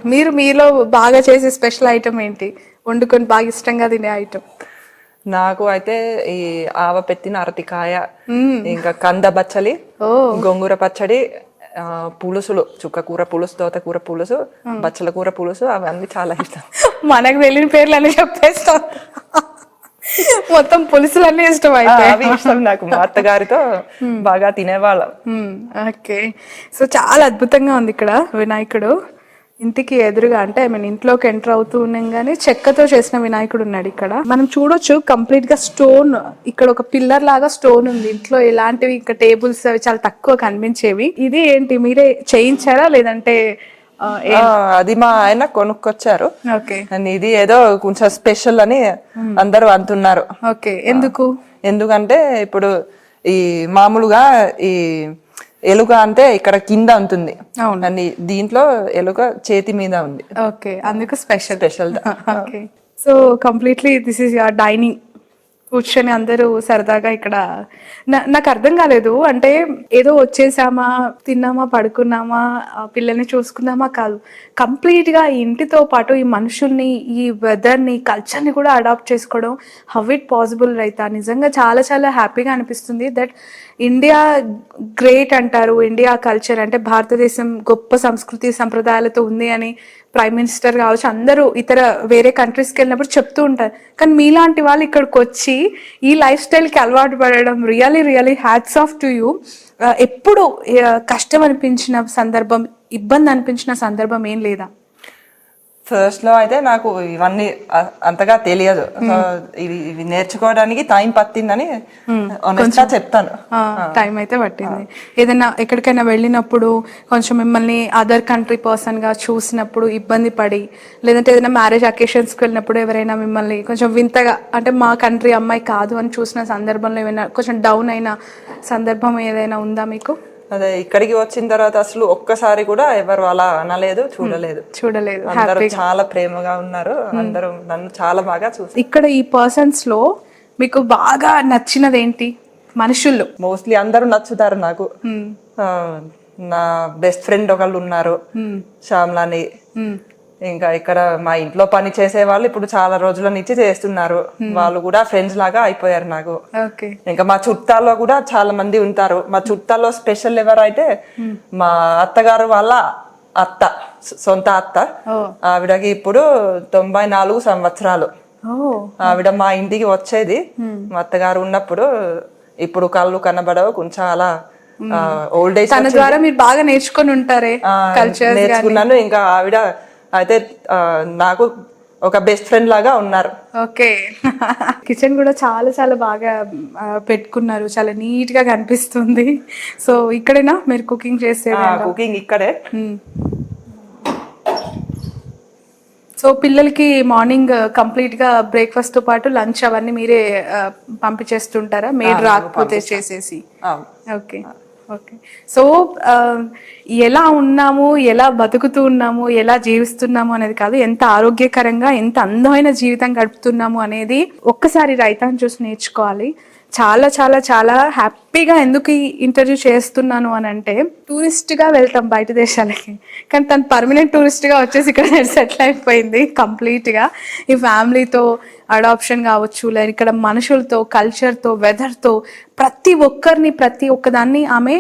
మీలో బాగా చేసే స్పెషల్ ఐటమ్ ఏంటి, వండుకొని బాగా ఇష్టంగా తినే ఐటమ్? నాకు అయితే ఈ ఆవ పెట్టిన అరటికాయ, ఇంకా కంద బచ్చలి, గోంగూర పచ్చడి, పులుసులు, చుక్కకూర పులుసు, తోటకూర పులుసు, బచ్చల కూర పులుసు, అవన్నీ చాలా ఇష్టం. మనకు తెలియని పేర్లు అన్నీ చెప్పేస్తాం, మొత్తం పులుసులన్నీ ఇష్టం అయితే. అవి ఇష్టం నాకు, మా అత్తగారితో బాగా తినేవాళ్ళం. ఓకే, సో చాలా అద్భుతంగా ఉంది ఇక్కడ వినాయకుడు. ఇంటికి ఎదురుగా అంటే ఇంట్లోకి ఎంటర్ అవుతూ ఉన్నాం కానీ చెక్కతో చేసిన వినాయకుడు ఉన్నాడు ఇక్కడ. మనం చూడొచ్చు కంప్లీట్ గా స్టోన్, ఇక్కడ ఒక పిల్లర్ లాగా స్టోన్ ఉంది. ఇంట్లో ఎలాంటివి ఇంకా టేబుల్స్ అవి చాలా తక్కువ కనిపించేవి. ఇది ఏంటి, మీరే చేయించారా లేదంటే? అది మా ఆయన కొనుక్కొచ్చారు. ఓకే, ఇది ఏదో కొంచెం స్పెషల్ అని అందరూ అంటున్నారు. ఓకే, ఎందుకంటే ఇప్పుడు ఈ మామూలుగా ఈ ఎలుక అంటే ఇక్కడ కింద ఉంటుంది, అని దీంట్లో ఎలుక చేతి మీద ఉంది. ఓకే, అందుకు special. Okay, okay, so completely this is your dining. కూర్చొని అందరూ సరదాగా ఇక్కడ. నాకు అర్థం కాలేదు, అంటే ఏదో వచ్చేసామా, తిన్నామా, పడుకున్నామా, పిల్లల్ని చూసుకున్నామా కాదు, కంప్లీట్ గా ఈ ఇంటితో పాటు ఈ మనుషుల్ని, ఈ వెదర్ని, కల్చర్ని కూడా అడాప్ట్ చేసుకోవడం హౌ ఇట్ పాసిబుల్ రైతా? నిజంగా చాలా చాలా హ్యాపీగా అనిపిస్తుంది దట్ ఇండియా గ్రేట్ అంటారు. ఇండియా కల్చర్ అంటే భారతదేశం గొప్ప సంస్కృతి సంప్రదాయాలతో ఉంది అని ప్రైమ్ మినిస్టర్ కావచ్చు, అందరూ ఇతర వేరే కంట్రీస్కి వెళ్ళినప్పుడు చెప్తూ ఉంటారు. కానీ మీలాంటి వాళ్ళు ఇక్కడికి వచ్చి ఈ లైఫ్ స్టైల్కి అలవాటు పడడం really really hats off to you. ఎప్పుడు కష్టం అనిపించిన సందర్భం, ఇబ్బంది అనిపించిన సందర్భం ఏం లేదా? ఫస్ట్ లో అయితే నాకు ఇవన్నీ అంతగా తెలియదు, ఇవి నేర్చుకోవడానికి టైం పట్టిందని చెప్తాను. టైం అయితే పట్టింది. ఏదైనా ఎక్కడికైనా వెళ్ళినప్పుడు కొంచెం మిమ్మల్ని అదర్ కంట్రీ పర్సన్ గా చూసినప్పుడు ఇబ్బంది పడి, లేదంటే ఏదైనా మ్యారేజ్ అకేషన్స్కి వెళ్ళినప్పుడు ఎవరైనా మిమ్మల్ని కొంచెం వింతగా, అంటే మా కంట్రీ అమ్మాయి కాదు అని చూసిన సందర్భంలో ఏమైనా కొంచెం డౌన్ అయిన సందర్భం ఏదైనా ఉందా మీకు? అదే ఇక్కడికి వచ్చిన తర్వాత అసలు ఒక్కసారి కూడా ఎవరు అలా అనలేదు, చూడలేదు. అందరూ చాలా ప్రేమగా ఉన్నారు, అందరూ నన్ను చాలా బాగా చూసారు. ఇక్కడ ఈ పర్సన్స్ లో మీకు బాగా నచ్చినది ఏంటి? మనుషుల్లో మోస్ట్లీ అందరూ నచ్చుతారు నాకు. నా బెస్ట్ ఫ్రెండ్ ఒకళ్ళు ఉన్నారు, శ్యామ్లాని. ఇంకా ఇక్కడ మా ఇంట్లో పని చేసే వాళ్ళు ఇప్పుడు చాలా రోజుల నుంచి చేస్తున్నారు, వాళ్ళు కూడా ఫ్రెండ్స్ లాగా అయిపోయారు నాకు. ఇంకా మా చుట్టాల్లో కూడా చాలా మంది ఉంటారు. మా చుట్టాల్లో స్పెషల్ ఎవరైతే మా అత్తగారు వాళ్ళ అత్త, సొంత అత్త, ఆవిడకి ఇప్పుడు 94 సంవత్సరాలు. ఆవిడ మా ఇంటికి వచ్చేది మా అత్తగారు ఉన్నప్పుడు. ఇప్పుడు కళ్ళు కనబడవు, కొంచెం అలా ఓల్డ్ ఏజ్. తన ద్వారా మీరు బాగా నేర్చుకొని ఉంటారే, నేర్చుకున్నాను. ఇంకా ఆవిడ అయితే నాకు ఒక బెస్ట్ ఫ్రెండ్ లాగా ఉన్నారు. ఓకే. కిచెన్ కూడా చాలా చాలా బాగా పెట్టుకున్నారు, చాలా నీట్ గా కనిపిస్తుంది. సో ఇక్కడేనా మీరు కుకింగ్ చేసేది? కుకింగ్ ఇక్కడే. సో పిల్లలకి మార్నింగ్ కంప్లీట్ గా బ్రేక్ఫాస్ట్ తో పాటు లంచ్ అవన్నీ మీరే పంపించేస్తుంటారా, మీరు రాకపోతే చేసేసి? Okay okay. సో ఎలా ఉన్నాము, ఎలా బతుకుతూ ఉన్నాము, ఎలా జీవిస్తున్నాము అనేది కాదు, ఎంత ఆరోగ్యకరంగా ఎంత అందమైన జీవితం గడుపుతున్నాము అనేది ఒక్కసారి రైతాన్ని చూసి నేర్చుకోవాలి. చాలా చాలా చాలా హ్యాపీగా ఎందుకు ఈ ఇంటర్వ్యూ చేస్తున్నాను అని అంటే, టూరిస్ట్గా వెళ్తాం బయట దేశాలకి, కానీ తను పర్మనెంట్ టూరిస్ట్గా వచ్చేసి ఇక్కడ సెటిల్ అయిపోయింది కంప్లీట్గా. ఈ ఫ్యామిలీతో అడాప్షన్ కావచ్చు, లేదా ఇక్కడ మనుషులతో, కల్చర్తో, వెదర్తో, ప్రతి ఒక్కరిని ప్రతి ఒక్కదాన్ని ఆమె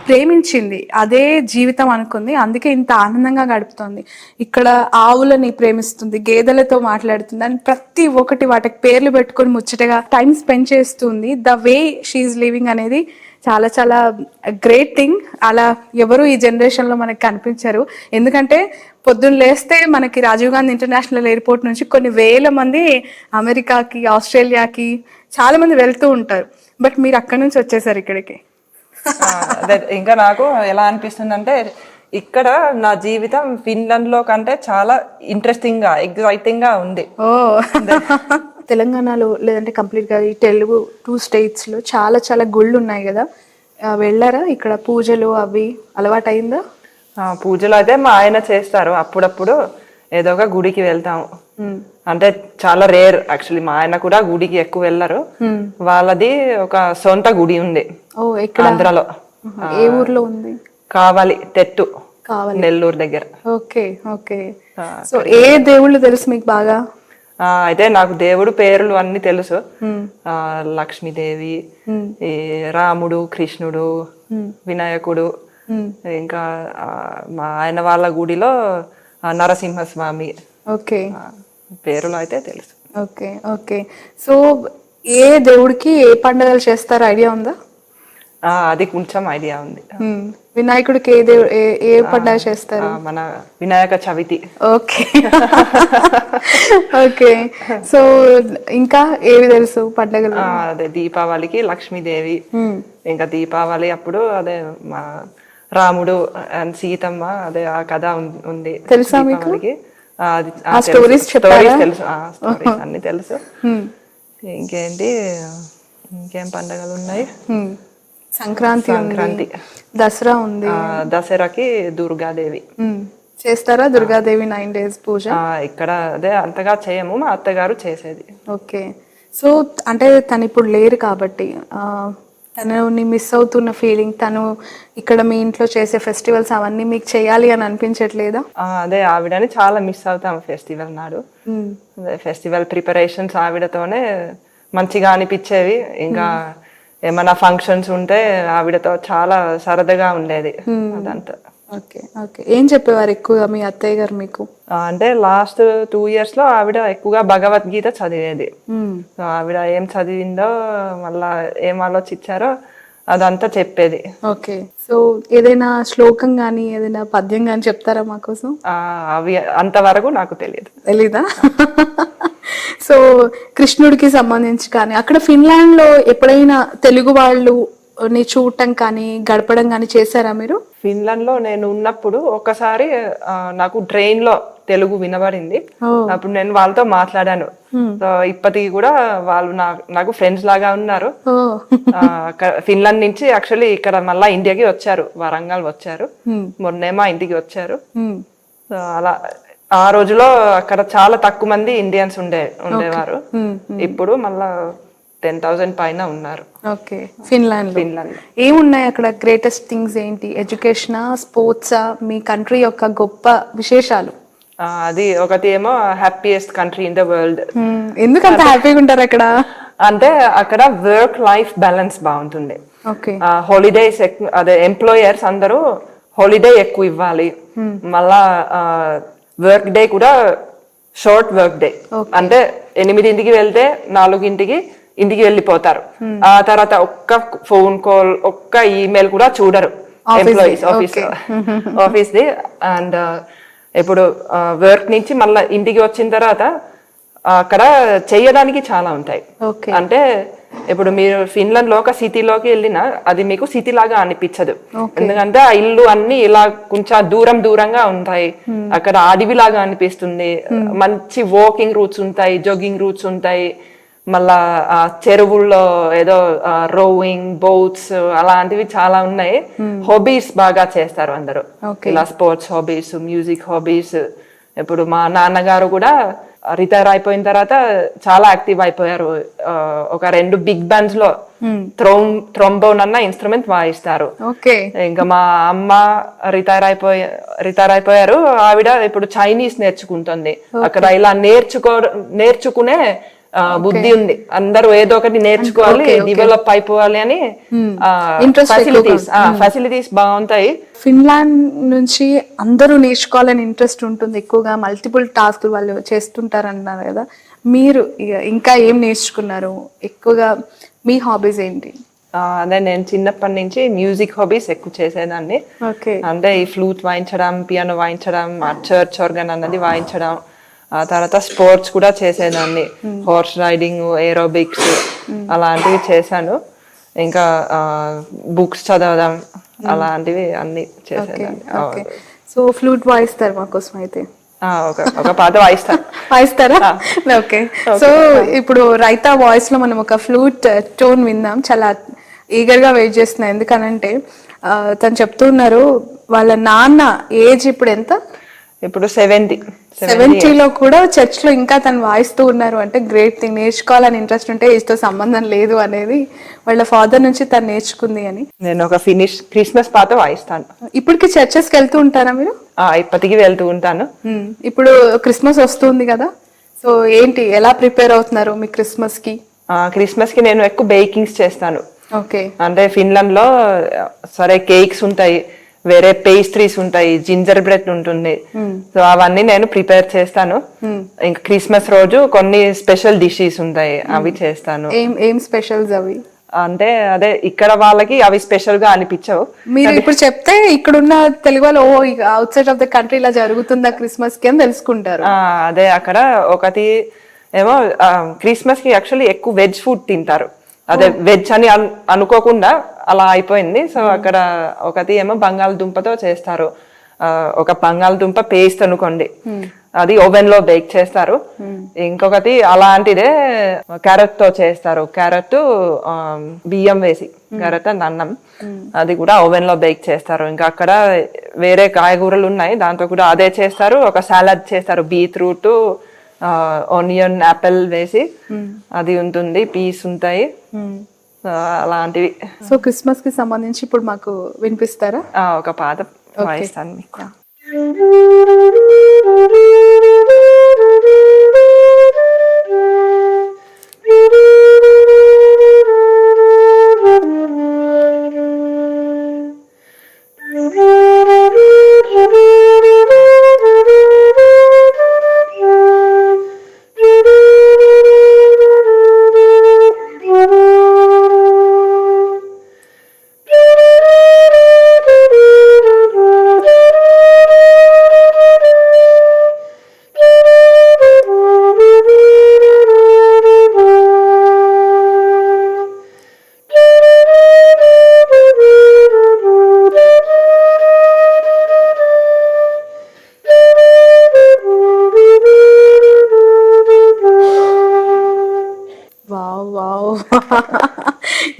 ప్రేమించింది, అదే జీవితం అనుకుంది, అందుకే ఇంత ఆనందంగా గడుపుతుంది. ఇక్కడ ఆవులని ప్రేమిస్తుంది, గేదెలతో మాట్లాడుతుంది, అని ప్రతి ఒక్కటి వాటికి పేర్లు పెట్టుకొని ముచ్చటగా టైం స్పెండ్ చేస్తుంది. ద వే షీఈ్ లివింగ్ అనేది చాలా చాలా గ్రేట్ థింగ్. అలా ఎవరు ఈ జనరేషన్లో మనకి కనిపించరు. ఎందుకంటే పొద్దున్న లేస్తే మనకి రాజీవ్ గాంధీ ఇంటర్నేషనల్ ఎయిర్పోర్ట్ నుంచి కొన్ని వేల మంది అమెరికాకి, ఆస్ట్రేలియాకి చాలా మంది వెళ్తూ ఉంటారు. బట్ మీరు అక్కడి నుంచి వచ్చేసారు ఇక్కడికి. ఇంకా నాకు ఎలా అనిపిస్తుంది అంటే, ఇక్కడ నా జీవితం ఫిన్లాండ్ లో కంటే చాలా ఇంట్రెస్టింగ్ గా, ఎగ్జైటింగ్ గా ఉంది. ఓ, తెలంగాణలో లేదంటే కంప్లీట్ గా ఈ తెలుగు 2 states లో చాలా చాలా గుళ్ళు ఉన్నాయి కదా, వెళ్ళారా? ఇక్కడ పూజలు అవి అలవాటు అయిందా? పూజలు అయితే మా ఆయన చేస్తారు, అప్పుడప్పుడు ఏదో ఒక గుడికి వెళ్తాము. అంటే చాలా రేర్ యాక్చువల్లీ, మా ఆయన కూడా గుడికి ఎక్కువ వెళ్ళరు. వాళ్ళది ఒక సొంత గుడి ఉంది ఆంధ్రలో. ఏ ఊర్లో ఉంది? కావాలి, తెట్టు, నెల్లూరు దగ్గర. Okay okay. సో ఏ దేవుళ్ళు తెలుసు మీకు బాగా? అయితే నాకు దేవుడు పేర్లు అన్ని తెలుసు. లక్ష్మీదేవి, ఈ రాముడు, కృష్ణుడు, వినాయకుడు, ఇంకా మా ఆయన వాళ్ళ గుడిలో నరసింహస్వామి. ఓకే, పేరులో అయితే తెలుసు. Okay okay. సో ఏ దేవుడికి ఏ పండుగలు చేస్తారో ఐడియా ఉందా? అది కొంచెం ఐడియా ఉంది. వినాయకుడికి ఏ పండుగ చేస్తారు? మన Vinayaka Chavithi. Okay okay. So ఇంకా ఏవి తెలుసు పండుగలు? అదే దీపావళికి లక్ష్మీదేవి, ఇంకా దీపావళి అప్పుడు అదే మా రాముడు అండ్ సీతమ్మ, అదే ఆ కథ ఉంది. తెలుసా మీకు? స్టోరీస్ తెలుసు, స్టోరీస్ అన్ని తెలుసు. ఇంకేంటి, ఇంకేం పండుగలు ఉన్నాయి? సంక్రాంతి, దసరా ఉంది. దసరాకి దుర్గాదేవి చేస్తారా? దుర్గాదేవి 9 days పూజ ఇక్కడ అదే అంతగా చేయము, మా అత్తగారు చేసేది. ఓకే. సో అంటే తను ఇప్పుడు లేరు కాబట్టి తనని మిస్ అవుతున్న ఫీలింగ్, తను ఇక్కడ మీ ఇంట్లో చేసే ఫెస్టివల్స్ అవన్నీ మీకు చేయాలి అని అనిపించట్లేదా? అదే ఆవిడని చాలా మిస్ అవుతాం ఫెస్టివల్ నాడు. ఫెస్టివల్ ప్రిపరేషన్స్ ఆవిడతోనే మంచిగా అనిపించేవి. ఇంకా ఏమైనా ఫంక్షన్స్ ఉంటే ఆవిడతో చాలా సరదాగా ఉండేది అదంతా. Okay okay. ఏం చెప్పేవారు ఎక్కువగా మీ అత్తయ్య గారు మీకు? అంటే లాస్ట్ 2 years లో ఆవిడ ఎక్కువగా భగవద్గీత చదివేది. ఆవిడ ఏం చదివిందో, మళ్ళా ఏం ఆలోచించారో అదంతా చెప్పేది. ఓకే. సో ఏదైనా శ్లోకం గానీ ఏదైనా పద్యం గానీ చెప్తారా మా కోసం? అవి అంతవరకు నాకు తెలీదా? సో కృష్ణుడికి సంబంధించి కానీ అక్కడ ఫిన్లాండ్ లో ఎప్పుడైనా తెలుగు వాళ్ళు చూడటం కానీ గడపడం కానీ చేశారా మీరు? ఫిన్లాండ్ లో నేను ఉన్నప్పుడు ఒకసారి నాకు ట్రైన్ లో తెలుగు వినబడింది. అప్పుడు నేను వాళ్ళతో మాట్లాడాను. ఇప్పటికి కూడా వాళ్ళు నాకు ఫ్రెండ్స్ లాగా ఉన్నారు. ఫిన్లాండ్ నుంచి యాక్చువల్లీ ఇక్కడ మళ్ళా ఇండియాకి వచ్చారు, వరంగల్ వచ్చారు, మొన్నేమో ఇంటికి వచ్చారు. అలా ఆ రోజులో అక్కడ చాలా తక్కువ మంది ఇండియన్స్ ఉండేవారు. ఇప్పుడు మళ్ళా 10,000 పైన ఉన్నారు. ఓకే. ఫిన్లాండ్ ఏమున్నాయి అక్కడ? గ్రేటెస్ట్ థింగ్స్ ఏంటి? ఎడ్యుకేషనా, స్పోర్ట్సా, మీ కంట్రీ యొక్క గొప్ప విశేషాలు? అది ఒకటి ఏమో happiest country in the world. ఎందుకంత హ్యాపీగా ఉంటారు అక్కడ? అంటే అక్కడ వర్క్ లైఫ్ బ్యాలెన్స్ బాగుంటుంది. ఓకే. హాలిడేస్ అదే ఎంప్లాయర్స్ అందరూ హాలిడే ఎక్కువ ఇవ్వాలి. మళ్ళా వర్క్ డే కూడా షార్ట్ వర్క్ డే. అంటే 8 వెళ్తే 4 ఇంటికి వెళ్ళిపోతారు. ఆ తర్వాత ఒక్క ఫోన్ కాల్, ఒక్క ఈమెయిల్ కూడా చూడరు ఎంప్లాయీస్ ఆఫీస్ ది. అండ్ ఇప్పుడు వర్క్ నుంచి మళ్ళీ ఇంటికి వచ్చిన తర్వాత అక్కడ చేయడానికి చాలా ఉంటాయి. ఓకే. అంటే ఇప్పుడు మీరు ఫిన్లాండ్ లో ఒక సిటీలోకి వెళ్ళినా అది మీకు సిటీ లాగా అనిపించదు. ఎందుకంటే ఆ ఇల్లు అన్ని ఇలా కొంచెం దూరంగా ఉంటాయి. అక్కడ అడవి లాగా అనిపిస్తుంది. మంచి వాకింగ్ రూట్స్ ఉంటాయి, జాగింగ్ రూట్స్ ఉంటాయి. మళ్ళా ఆ చెరువుల్లో ఏదో రోయింగ్ బోట్స్ అలాంటివి చాలా ఉన్నాయి. హాబీస్ బాగా చేస్తారు అందరూ. ఇలా స్పోర్ట్స్ హాబీస్, మ్యూజిక్ హాబీస్. ఇప్పుడు మా నాన్నగారు కూడా రిటైర్ అయిపోయిన తర్వాత చాలా యాక్టివ్ అయిపోయారు. ఒక 2 బిగ్ బ్యాండ్స్ లో థ్రోంబోన్ అన్న ఇన్స్ట్రుమెంట్ వాయిస్తారు. ఇంకా మా అమ్మ రిటైర్ అయిపోయారు. ఆవిడ ఇప్పుడు చైనీస్ నేర్చుకుంటుంది. అక్కడ ఇలా నేర్చుకునే బుద్ధి ఉంది. అందరూ ఏదో ఒకటి నేర్చుకోవాలి, డెవలప్ అయిపోవాలి అని ఫెసిలిటీస్ బాగుంటాయి. ఫిన్లాండ్ నుంచి అందరూ నేర్చుకోవాలని ఇంట్రెస్ట్ ఉంటుంది ఎక్కువగా. మల్టిపుల్ టాస్క్లు వాళ్ళు చేస్తుంటారు అన్నారు కదా, మీరు ఇంకా ఏం నేర్చుకున్నారు? ఎక్కువగా మీ హాబీస్ ఏంటి? అదే నేను చిన్నప్పటి నుంచి మ్యూజిక్ హాబీస్ ఎక్కువ చేసేదాన్ని. అంటే ఈ ఫ్లూట్ వాయించడం, పియానో వాయించడం, చర్చ్ ఆర్గన్ అన్నది వాయించడం. ఆ తర్వాత స్పోర్ట్స్ కూడా చేసేదాన్ని. హార్స్ రైడింగ్, ఏరోబిక్స్ అలాంటివి చేశాను. ఇంకా బుక్స్ చదవడం అలాంటివి అన్ని చేసేదాన్ని. సో ఫ్లూట్ వాయిస్తారు మా కోసం అయితే? ఒక పాట వాయిస్తారా? ఓకే. సో ఇప్పుడు రైతా వాయిస్ లో మనం ఒక ఫ్లూట్ టోన్ విందాం. చాలా ఈగర్ గా వెయిట్ చేస్తున్నా. ఎందుకనంటే తను చెప్తున్నారు వాళ్ళ నాన్న ఏజ్ ఇప్పుడు ఎంత? ఇప్పుడు 70లో కూడా చర్చ్ లో ఇంకా తను వాయిస్తూ ఉన్నారు అంటే గ్రేట్ థింగ్. నేర్చుకోవాలని ఇంట్రెస్ట్ ఉంటే ఏజ్ తో సంబంధం లేదు అనేది వాళ్ళ ఫాదర్ నుంచి తను నేర్చుకుంది అని. నేను ఒక క్రిస్మస్ పాట వాయిస్తాను. ఇప్పటికి చర్చెస్ కి వెళ్తూ ఉంటారా మీరు? ఇప్పటికి వెళ్తూ ఉంటాను. ఇప్పుడు క్రిస్మస్ వస్తుంది కదా, సో ఏంటి, ఎలా ప్రిపేర్ అవుతున్నారు మీ క్రిస్మస్ కి? క్రిస్మస్ కి నేను ఎక్కువ బేకింగ్స్ చేస్తాను. ఓకే. అంటే ఫిన్లాండ్ లో సరే కేక్స్ ఉంటాయి, వేరే పేస్ట్రీస్ ఉంటాయి, జింజర్ బ్రెడ్ ఉంటుంది. సో అవన్నీ నేను ప్రిపేర్ చేస్తాను. ఇంకా క్రిస్మస్ రోజు కొన్ని స్పెషల్ డిషెస్ ఉంటాయి, అవి చేస్తాను. ఏం స్పెషల్స్ అవి? అంటే అదే ఇక్కడ వాళ్ళకి అవి స్పెషల్ గా అనిపించవు. మీరు ఇప్పుడు చెప్తే ఇక్కడున్న తెలుగు వాళ్ళు ఓ outside of the country ఇలా జరుగుతుందా క్రిస్మస్ కి అని తెలుసుకుంటారు. అదే అక్కడ ఒకటి ఏమో క్రిస్మస్ కి యాక్చువల్లీ ఎక్కువ వెజ్ ఫుడ్ తింటారు. అదే వెజ్ అని అనుకోకుండా అలా అయిపోయింది. సో అక్కడ ఒకటి ఏమో బంగాళదుంపతో చేస్తారు. ఒక బంగాళదుంప పేస్ట్ అనుకోండి, అది ఓవెన్ లో బేక్ చేస్తారు. ఇంకొకటి అలాంటిదే క్యారెట్ తో చేస్తారు. క్యారెట్ బియ్యం వేసి క్యారెట్ అండ్ అన్నం, అది కూడా ఓవెన్ లో బేక్ చేస్తారు. ఇంకా అక్కడ వేరే కాయగూరలు ఉన్నాయి, దాంతో కూడా అదే చేస్తారు. ఒక సాలడ్ చేస్తారు, బీట్రూట్, ఆనియన్, యాపిల్ వేసి అది ఉంటుంది, పీస్ ఉంటాయి, అలాంటివి. సో క్రిస్మస్ కి సంబంధించి ఇప్పుడు మాకు వినిపిస్తారా? ఒక పాట వాయిస్తాను మీకు.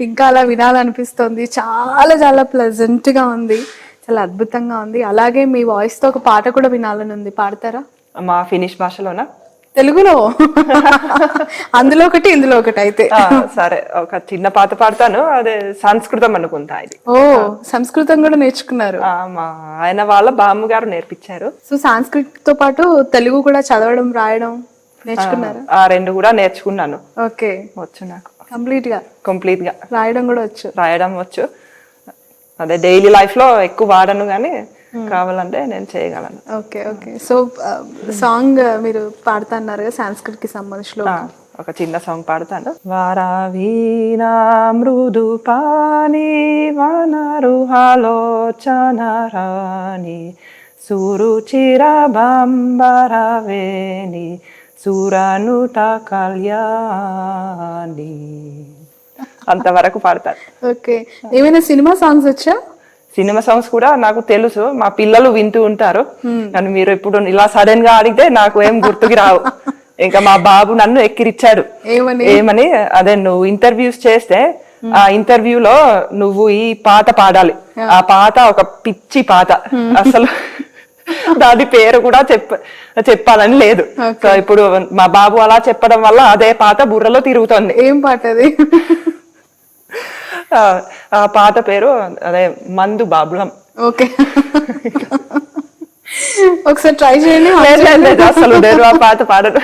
ఇంకా అలా వినాలనిపిస్తుంది. చాలా చాలా ప్లెజెంట్ గా ఉంది, చాలా అద్భుతంగా ఉంది. అలాగే మీ వాయిస్ తో ఒక పాట కూడా వినాలని ఉంది, పాడతారా? మా ఫినిష్ భాషలోనా? తెలుగులో? అందులో ఒకటి ఇందులో ఒకటి అయితే. సరే, ఒక చిన్న పాట పాడతాను. అదే సంస్కృతం అనుకుంటా ఇది. ఓ, సంస్కృతం కూడా నేర్చుకున్నారు? మా ఆయన వాళ్ళ బామ్మ గారు నేర్పించారు. సో సంస్కృత్ తో పాటు తెలుగు కూడా చదవడం, రాయడం నేర్చుకున్నారా? రెండు కూడా నేర్చుకున్నాను. ఓకే, వచ్చు నాకు కంప్లీట్ గా. రాయడం కూడా వచ్చు. అదే డైలీ లైఫ్ లో ఎక్కువ వాడను కానీ కావాలంటే నేను చేయగలను. ఓకే. సో సాంగ్ మీరు పాడుతున్నారు కదా సంస్కృత్ కి సంబంధించిన, ఒక చిన్న సాంగ్ పాడతాను. వారావీనా మృదు పాని వనరుహాలోచనరాని సురుచిర బంబరవేణి చూరానుట కళ్యాణి అంతవరకు పాడతారు. ఓకే, ఏమైనా సినిమా సాంగ్స్ వచ్చా? సినిమా సాంగ్స్ కూడా నాకు తెలుసు, మా పిల్లలు వింటూ ఉంటారు. కానీ మీరు ఇప్పుడు ఇలా సడన్ గా అడిగితే నాకు ఏం గుర్తుకి రావు. ఇంకా మా బాబు నన్ను ఎక్కిరిచ్చాడు. ఏమని అదే నువ్వు ఇంటర్వ్యూస్ చేస్తే ఆ ఇంటర్వ్యూలో నువ్వు ఈ పాట పాడాలి. ఆ పాట ఒక పిచ్చి పాట, అసలు దాని పేరు కూడా చెప్పాలని లేదు. సో ఇప్పుడు మా బాబు అలా చెప్పడం వల్ల అదే పాట బుర్రలో తిరుగుతుంది. ఏం పాట అది? ఆ పాట పేరు అదే మందు బాబులం. ఓకే, ఒకసారి ట్రై చేయండి. అసలు నేను ఆ పాట పాడను.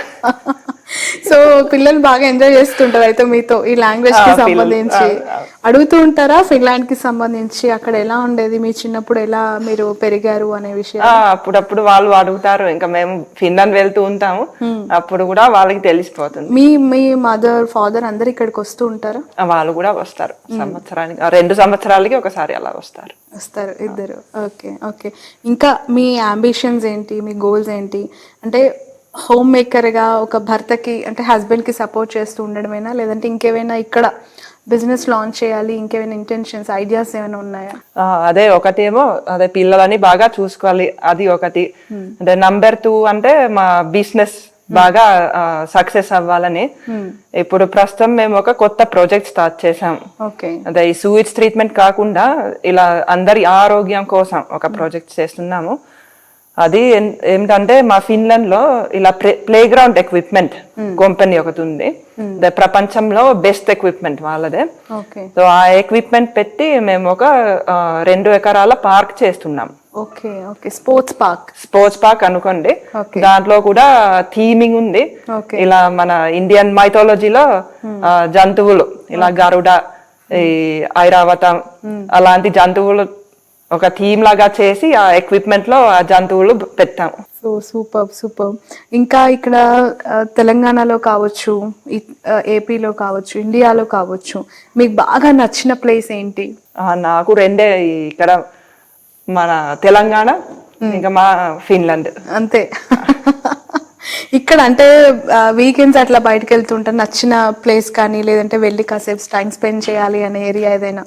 సో పిల్లలు బాగా ఎంజాయ్ చేస్తుంటారు అయితే మీతో ఈ లాంగ్వేజ్ కి సంబంధించి. అడుగుతూ ఉంటారా ఫిన్లాండ్ కి సంబంధించి అక్కడ ఎలా ఉండేది, మీ చిన్నప్పుడు ఎలా మీరు పెరిగారు అనే విషయం? అప్పుడప్పుడు వాళ్ళు అడుగుతారు. ఇంకా మేము ఫిన్లాండ్ వెళ్తూ ఉంటాము, అప్పుడు కూడా వాళ్ళకి తెలిసిపోతుంది. మీ మదర్ ఫాదర్ అందరు ఇక్కడికి వస్తూ ఉంటారా? వాళ్ళు కూడా వస్తారు, సంవత్సరానికి 2 సంవత్సరాలకి ఒకసారి అలా వస్తారు ఇద్దరు. Okay okay. ఇంకా మీ అంబిషన్స్ ఏంటి, మీ గోల్స్ ఏంటి? అంటే హోమ్ మేకర్ గా ఒక భర్తకి అంటే హస్బెండ్ కి సపోర్ట్ చేస్తూ ఉండడమేనా, లేదంటే ఇంకేమైనా ఇక్కడ బిజినెస్ లాంచ్ చేయాలి, ఇంకేమైనా ఇంటెన్షన్స్, ఐడియాస్ ఏమైనా ఉన్నాయా? అదే ఒకటేమో అదే పిల్లలని బాగా చూసుకోవాలి, అది ఒకటి. అంటే నంబర్ 2 అంటే మా బిజినెస్ బాగా సక్సెస్ అవ్వాలని. ఇప్పుడు ప్రస్తుతం మేము ఒక కొత్త ప్రాజెక్ట్ స్టార్ట్ చేసాం. అదే ఈ సూయిట్స్ ట్రీట్మెంట్ కాకుండా ఇలా అందరి ఆరోగ్యం కోసం ఒక ప్రాజెక్ట్ చేస్తున్నాము. అది ఏమిటంటే మా ఫిన్లాండ్ లో ఇలా ప్లే గ్రౌండ్ ఎక్విప్మెంట్ కంపెనీ ఒకటి ఉంది, ప్రపంచంలో బెస్ట్ ఎక్విప్మెంట్ వాళ్ళదే. సో ఆ ఎక్విప్మెంట్ పెట్టి మేము ఒక 2 ఎకరాల పార్క్ చేస్తున్నాం. స్పోర్ట్స్ పార్క్ అనుకోండి. దాంట్లో కూడా థీమింగ్ ఉంది. ఇలా మన ఇండియన్ మైథాలజీలో జంతువులు ఇలా గరుడ, ఈ ఐరావతం అలాంటి జంతువులు ఒక థీమ్ లాగా చేసి ఆ ఎక్విప్మెంట్ లో ఆ జంతువులు పెట్టాము. So super. ఇంకా ఇక్కడ తెలంగాణలో కావచ్చు, ఏపీలో కావచ్చు, ఇండియాలో కావచ్చు, మీకు బాగా నచ్చిన ప్లేస్ ఏంటి? నాకు 2 ఇక్కడ మన తెలంగాణ, ఇంకా మా ఫిన్లాండ్. అంతే. ఇక్కడ అంటే వీకెండ్స్ అట్లా బయటకు వెళ్తుంటారు, నచ్చిన ప్లేస్ కానీ లేదంటే వెళ్ళి కాసేపు టైం స్పెండ్ చేయాలి అనే ఏరియా ఏదైనా?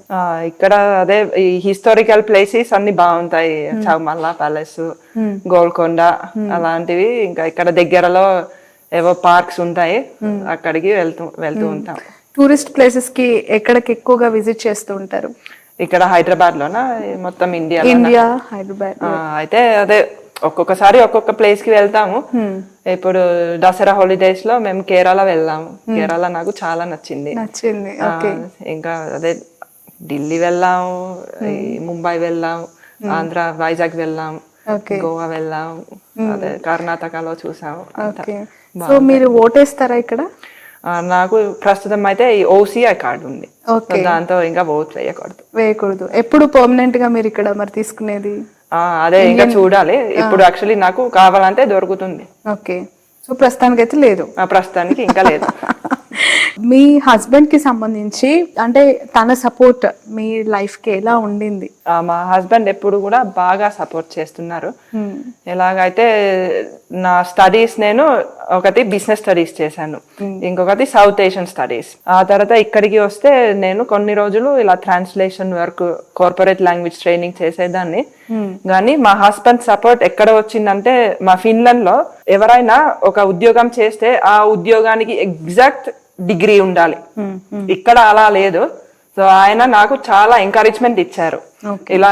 ఇక్కడ అదే ఈ హిస్టారికల్ ప్లేసెస్ అన్ని బాగుంటాయి, చౌమల్లా ప్యాలెస్, గోల్కొండ అలాంటివి. ఇంకా ఇక్కడ దగ్గరలో ఏవో పార్క్స్ ఉంటాయి, అక్కడికి వెళ్తూ ఉంటాం. టూరిస్ట్ ప్లేసెస్ కి ఎక్కడికి ఎక్కువగా విజిట్ చేస్తూ ఉంటారు? ఇక్కడ హైదరాబాద్ లోనా మొత్తం ఇండియా? హైదరాబాద్. అయితే అదే ఒక్కొక్కసారి ఒక్కొక్క ప్లేస్ కి వెళ్తాము. ఇప్పుడు దసరా హాలిడేస్ లో మేము కేరళ వెళ్ళాము. కేరళ నాకు చాలా నచ్చింది. ఇంకా అదే ఢిల్లీ వెళ్ళాము, ముంబై వెళ్ళాము, ఆంధ్ర వైజాగ్ వెళ్ళాము, గోవా వెళ్ళాము, అదే కర్ణాటకలో చూసాము. సో మీరు ఓటేస్తారా ఇక్కడ? నాకు ప్రస్తుతం అయితే ఈ OCI కార్డు ఉంది, దాంతో ఇంకా ఓట్ వేయకూడదు. ఎప్పుడు పర్మనెంట్ గా మీరు ఇక్కడ మరి తీసుకునేది? అదే ఇంకా చూడాలి. ఇప్పుడు యాక్చువల్లీ నాకు కావాలంటే దొరుకుతుంది. ఓకే, సో ప్రస్తుతానికి అయితే లేదు? ప్రస్తుతానికి ఇంకా లేదు. మీ హస్బెండ్ కి సంబంధించి అంటే తన సపోర్ట్ మీ లైఫ్ కి ఎలా ఉండింది? మా హస్బెండ్ ఎప్పుడు కూడా బాగా సపోర్ట్ చేస్తున్నారు. ఎలాగైతే నా స్టడీస్, నేను ఒకటి బిజినెస్ స్టడీస్ చేశాను, ఇంకొకటి సౌత్ ఏషియన్ స్టడీస్. ఆ తర్వాత ఇక్కడికి వస్తే నేను కొన్ని రోజులు ఇలా translation work, corporate language training చేసేదాన్ని. కానీ మా హస్బెండ్ సపోర్ట్ ఎక్కడ వచ్చిందంటే, మా ఫిన్లాండ్ లో ఎవరైనా ఒక ఉద్యోగం చేస్తే ఆ ఉద్యోగానికి ఎగ్జాక్ట్ డిగ్రీ ఉండాలి, ఇక్కడ అలా లేదు. సో ఆయన నాకు చాలా ఎంకరేజ్మెంట్ ఇచ్చారు. ఇలా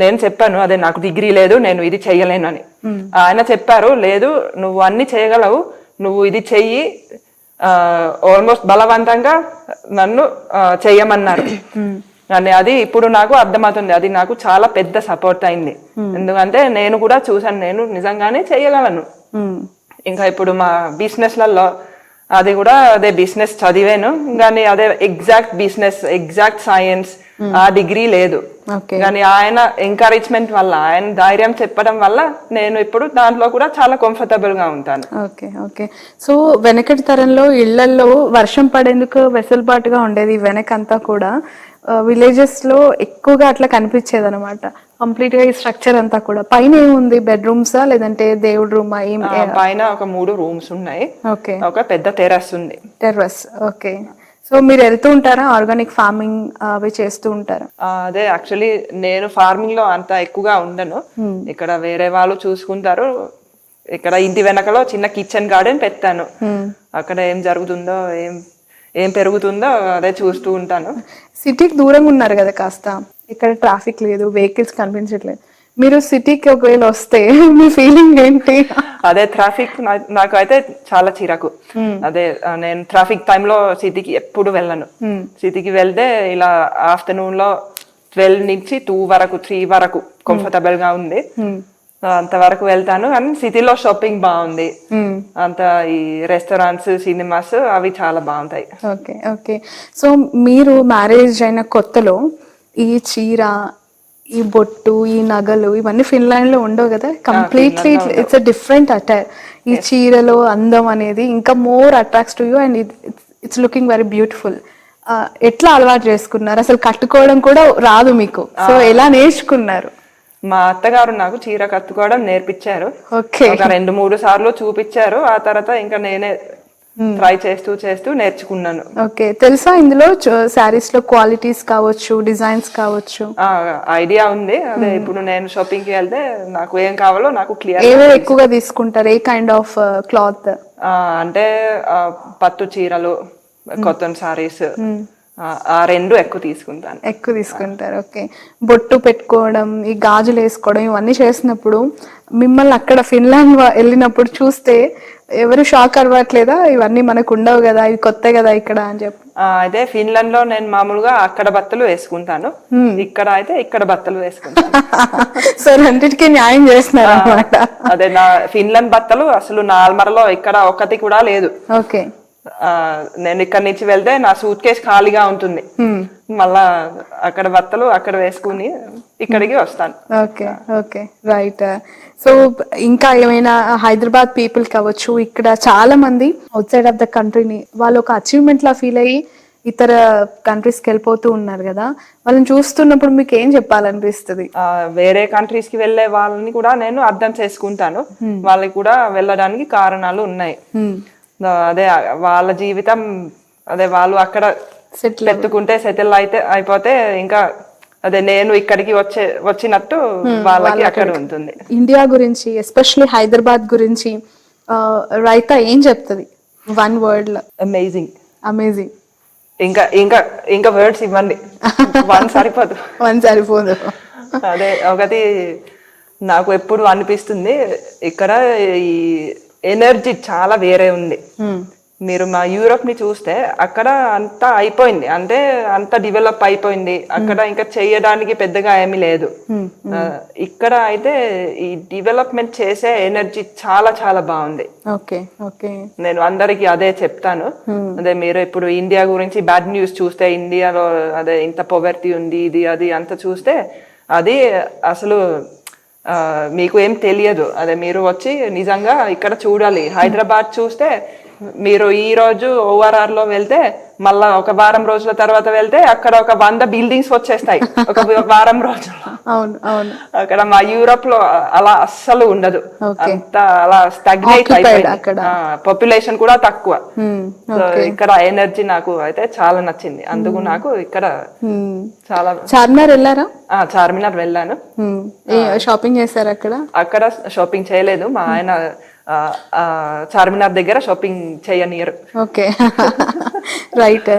నేను చెప్పాను, అదే నాకు డిగ్రీ లేదు, నేను ఇది చెయ్యలేను అని. ఆయన చెప్పారు, లేదు నువ్వు అన్ని చేయగలవు, నువ్వు ఇది చెయ్యి, ఆల్మోస్ట్ బలవంతంగా నన్ను చెయ్యమన్నారు. అని అది ఇప్పుడు నాకు అర్థమవుతుంది, అది నాకు చాలా పెద్ద సపోర్ట్ అయింది. ఎందుకంటే నేను కూడా చూసాను, నేను నిజంగానే చెయ్యగలను. ఇంకా ఇప్పుడు మా బిజినెస్లలో అది కూడా అదే బిజినెస్ చదివాను, కానీ అదే ఎగ్జాక్ట్ బిజినెస్, ఎగ్జాక్ట్ సైన్స్ ఆ డిగ్రీ లేదు. కానీ ఆయన ఎంకరేజ్మెంట్ వల్ల, ఆయన ధైర్యం చెప్పడం వల్ల నేను ఇప్పుడు దాంట్లో కూడా చాలా కంఫర్టబుల్ గా ఉంటాను. ఓకే. సో వెనకటి తరంలో ఇళ్లలో వర్షం పడేందుకు వెసులుబాటుగా ఉండేది వెనకంతా కూడా. విలేజెస్ లో ఎక్కువగా అట్లా కనిపించేది అనమాట. కంప్లీట్ గా ఈ స్ట్రక్చర్ అంతా కూడా పైన ఏముంది, బెడ్రూమ్సా లేదంటే దేవుడి రూమా? ఏం పైన ఒక 3 రూమ్స్ ఉన్నాయి, ఓకే, ఒక పెద్ద టెర్రస్ ఉంది. టెర్రస్. ఓకే. సో మీరు వెళ్తూ ఉంటారా, ఆర్గానిక్ ఫార్మింగ్ అవి చేస్తూ ఉంటారా? అదే యాక్చువల్లీ నేను ఫార్మింగ్ లో అంత ఎక్కువగా ఉండను, ఇక్కడ వేరే వాళ్ళు చూసుకుంటారు. ఇక్కడ ఇంటి వెనకలో చిన్న కిచెన్ గార్డెన్ పెట్టాను, అక్కడ ఏం జరుగుతుందో ఏం పెరుగుతుందో అదే చూస్తూ ఉంటాను. సిటీకి దూరంగా ఉన్నారు కదా కాస్త, ఇక్కడ ట్రాఫిక్ లేదు, వెహికల్స్ కనిపించట్లేదు. మీరు సిటీకి ఒకవేళ వస్తే మీ ఫీలింగ్ ఏంటి? అదే ట్రాఫిక్ నాకు అయితే చాలా చిరాకు. అదే నేను ట్రాఫిక్ టైంలో సిటీకి ఎప్పుడు వెళ్ళను. సిటీకి వెళ్తే ఇలా ఆఫ్టర్నూన్ లో 12 నుంచి 2 వరకు 3 వరకు కంఫర్టబుల్ గా ఉంది, అంతవరకు వెళ్తాను. కానీ సిటీలో షాపింగ్ బాగుంది, అంత ఈ రెస్టారెంట్స్, సినిమాస్ అవి చాలా బాగుంటాయి. Okay, okay. సో మీరు మ్యారేజ్ అయిన కొత్తలో ఈ చీర, ఈ బొట్టు, ఈ నగలు ఇవన్నీ ఫిన్లాండ్ లో ఉండవు కదా, completely it's a different attire. ఈ చీరలో అందం అనేది ఇంకా more attracts to you and it's looking very beautiful. ఎట్లా అలవాటు చేసుకున్నారు? అసలు కట్టుకోవడం కూడా రాదు మీకు, సో ఎలా నేర్చుకున్నారు? మా అత్తగారు నాకు చీర కట్టుకోవడం నేర్పించారు, ఓకే, ఒక 2-3 సార్లు చూపించారు. ఆ తర్వాత ఇంకా నేనే ట్రై చేస్తూ నేర్చుకున్నాను. ఓకే. తెలుసా ఇందులో శారీస్ లో క్వాలిటీస్ కావచ్చు, డిజైన్స్ కావచ్చు? ఐడియా ఉంది. అదే ఇప్పుడు నేను షాపింగ్ కి వెళ్తే నాకు ఏం కావాలో నాకు క్లియర్. ఏవో ఎక్కువగా తీసుకుంటారు, ఏ కైండ్ ఆఫ్ క్లాత్? అంటే పట్టు చీరలు, కాటన్ సారీస్, ఆ 2 ఎక్కువ తీసుకుంటారు. ఓకే. బొట్టు పెట్టుకోవడం, ఈ గాజులు వేసుకోవడం ఇవన్నీ చేసినప్పుడు మిమ్మల్ని అక్కడ ఫిన్లాండ్ వెళ్ళినప్పుడు చూస్తే ఎవరు షాక్ అవ్వట్లేదా? ఇవన్నీ మనకు ఉండవు కదా, ఇవి కొత్త కదా ఇక్కడ అని చెప్పి? అయితే ఫిన్లాండ్ లో నేను మామూలుగా అక్కడ బట్టలు వేసుకుంటాను, ఇక్కడ అయితే ఇక్కడ బట్టలు వేసుకుంటాను. సో రెండింటికి న్యాయం చేస్తున్నారు అన్నమాట. అదే నా ఫిన్లాండ్ బట్టలు అసలు నా అల్మరలో ఇక్కడ ఒకటి కూడా లేదు. ఓకే. నేను ఇక్కడ నుంచి వెళ్తే నా సూట్ కేసు ఖాళీగా ఉంటుంది, మళ్ళా అక్కడ బట్టలు అక్కడ వేసుకుని ఇక్కడికి వస్తాను. Okay, okay, right. సో ఇంకా ఏమైనా హైదరాబాద్ పీపుల్ కావచ్చు, ఇక్కడ చాలా మంది అవుట్ సైడ్ ఆఫ్ ద కంట్రీని వాళ్ళు ఒక అచీవ్మెంట్ లా ఫీల్ అయ్యి ఇతర కంట్రీస్ కి వెళ్ళిపోతూ ఉన్నారు కదా, వాళ్ళని చూస్తున్నప్పుడు మీకు ఏం చెప్పాలనిపిస్తుంది? వేరే కంట్రీస్ కి వెళ్ళే వాళ్ళని కూడా నేను అర్థం చేసుకుంటాను, వాళ్ళకి కూడా వెళ్ళడానికి కారణాలు ఉన్నాయి. అదే వాళ్ళ జీవితం, అదే వాళ్ళు అక్కడ పెట్టుకుంటే సెటిల్ అయిపోతే ఇంకా అదే నేను ఇక్కడికి వచ్చినట్టు వాళ్ళకి అక్కడ ఉంటుంది. ఇండియా గురించి, ఎస్పెషల్లీ హైదరాబాద్ గురించి రైతా ఏం చెప్తుంది 1 word లో? అమేజింగ్. అమేజింగ్. ఇంకా ఇంకా ఇంకా వర్డ్స్ ఇవ్వండి, 1 సరిపోదు. అదే ఒకటి నాకు ఎప్పుడు అనిపిస్తుంది, ఇక్కడ ఈ ఎనర్జీ చాలా వేరే ఉంది. మీరు మా యూరోప్ ని చూస్తే అక్కడ అంతా అయిపోయింది, అంటే అంత డెవలప్ అయిపోయింది, అక్కడ ఇంకా చేయడానికి పెద్దగా ఏమీ లేదు. ఇక్కడ అయితే ఈ డెవలప్మెంట్ చేసే ఎనర్జీ చాలా చాలా బాగుంది. Okay, okay. నేను అందరికి అదే చెప్తాను. అదే మీరు ఇప్పుడు ఇండియా గురించి బ్యాడ్ న్యూస్ చూస్తే, ఇండియాలో అదే ఇంత పొవర్టీ ఉంది, ఇది అది అంత చూస్తే అది అసలు మీకు ఏం తెలియదు. అదే మీరు వచ్చి నిజంగా ఇక్కడ చూడాలి. హైదరాబాద్ చూస్తే మీరు ఈ రోజు ORR లో వెళ్తే మళ్ళా ఒక వారం రోజుల తర్వాత వెళ్తే అక్కడ ఒక 100 బిల్డింగ్స్ వచ్చేస్తాయి ఒక వారం రోజుల్లో. అక్కడ మా యూరోప్ లో అలా అస్సలు ఉండదు, అంత అలా స్టాగ్నేట్ అయిపోయింది, పాపులేషన్ కూడా తక్కువ. ఇక్కడ ఎనర్జీ నాకు అయితే చాలా నచ్చింది, అందుకు నాకు ఇక్కడ చాలా. చార్మినార్ వెళ్ళారా? చార్మినార్ వెళ్ళాను. షాపింగ్ చేశారు అక్కడ? అక్కడ షాపింగ్ చేయలేదు, మా ఆయన చార్మినార్ దగ్గర షాపింగ్ చేయనియరు. Okay, right.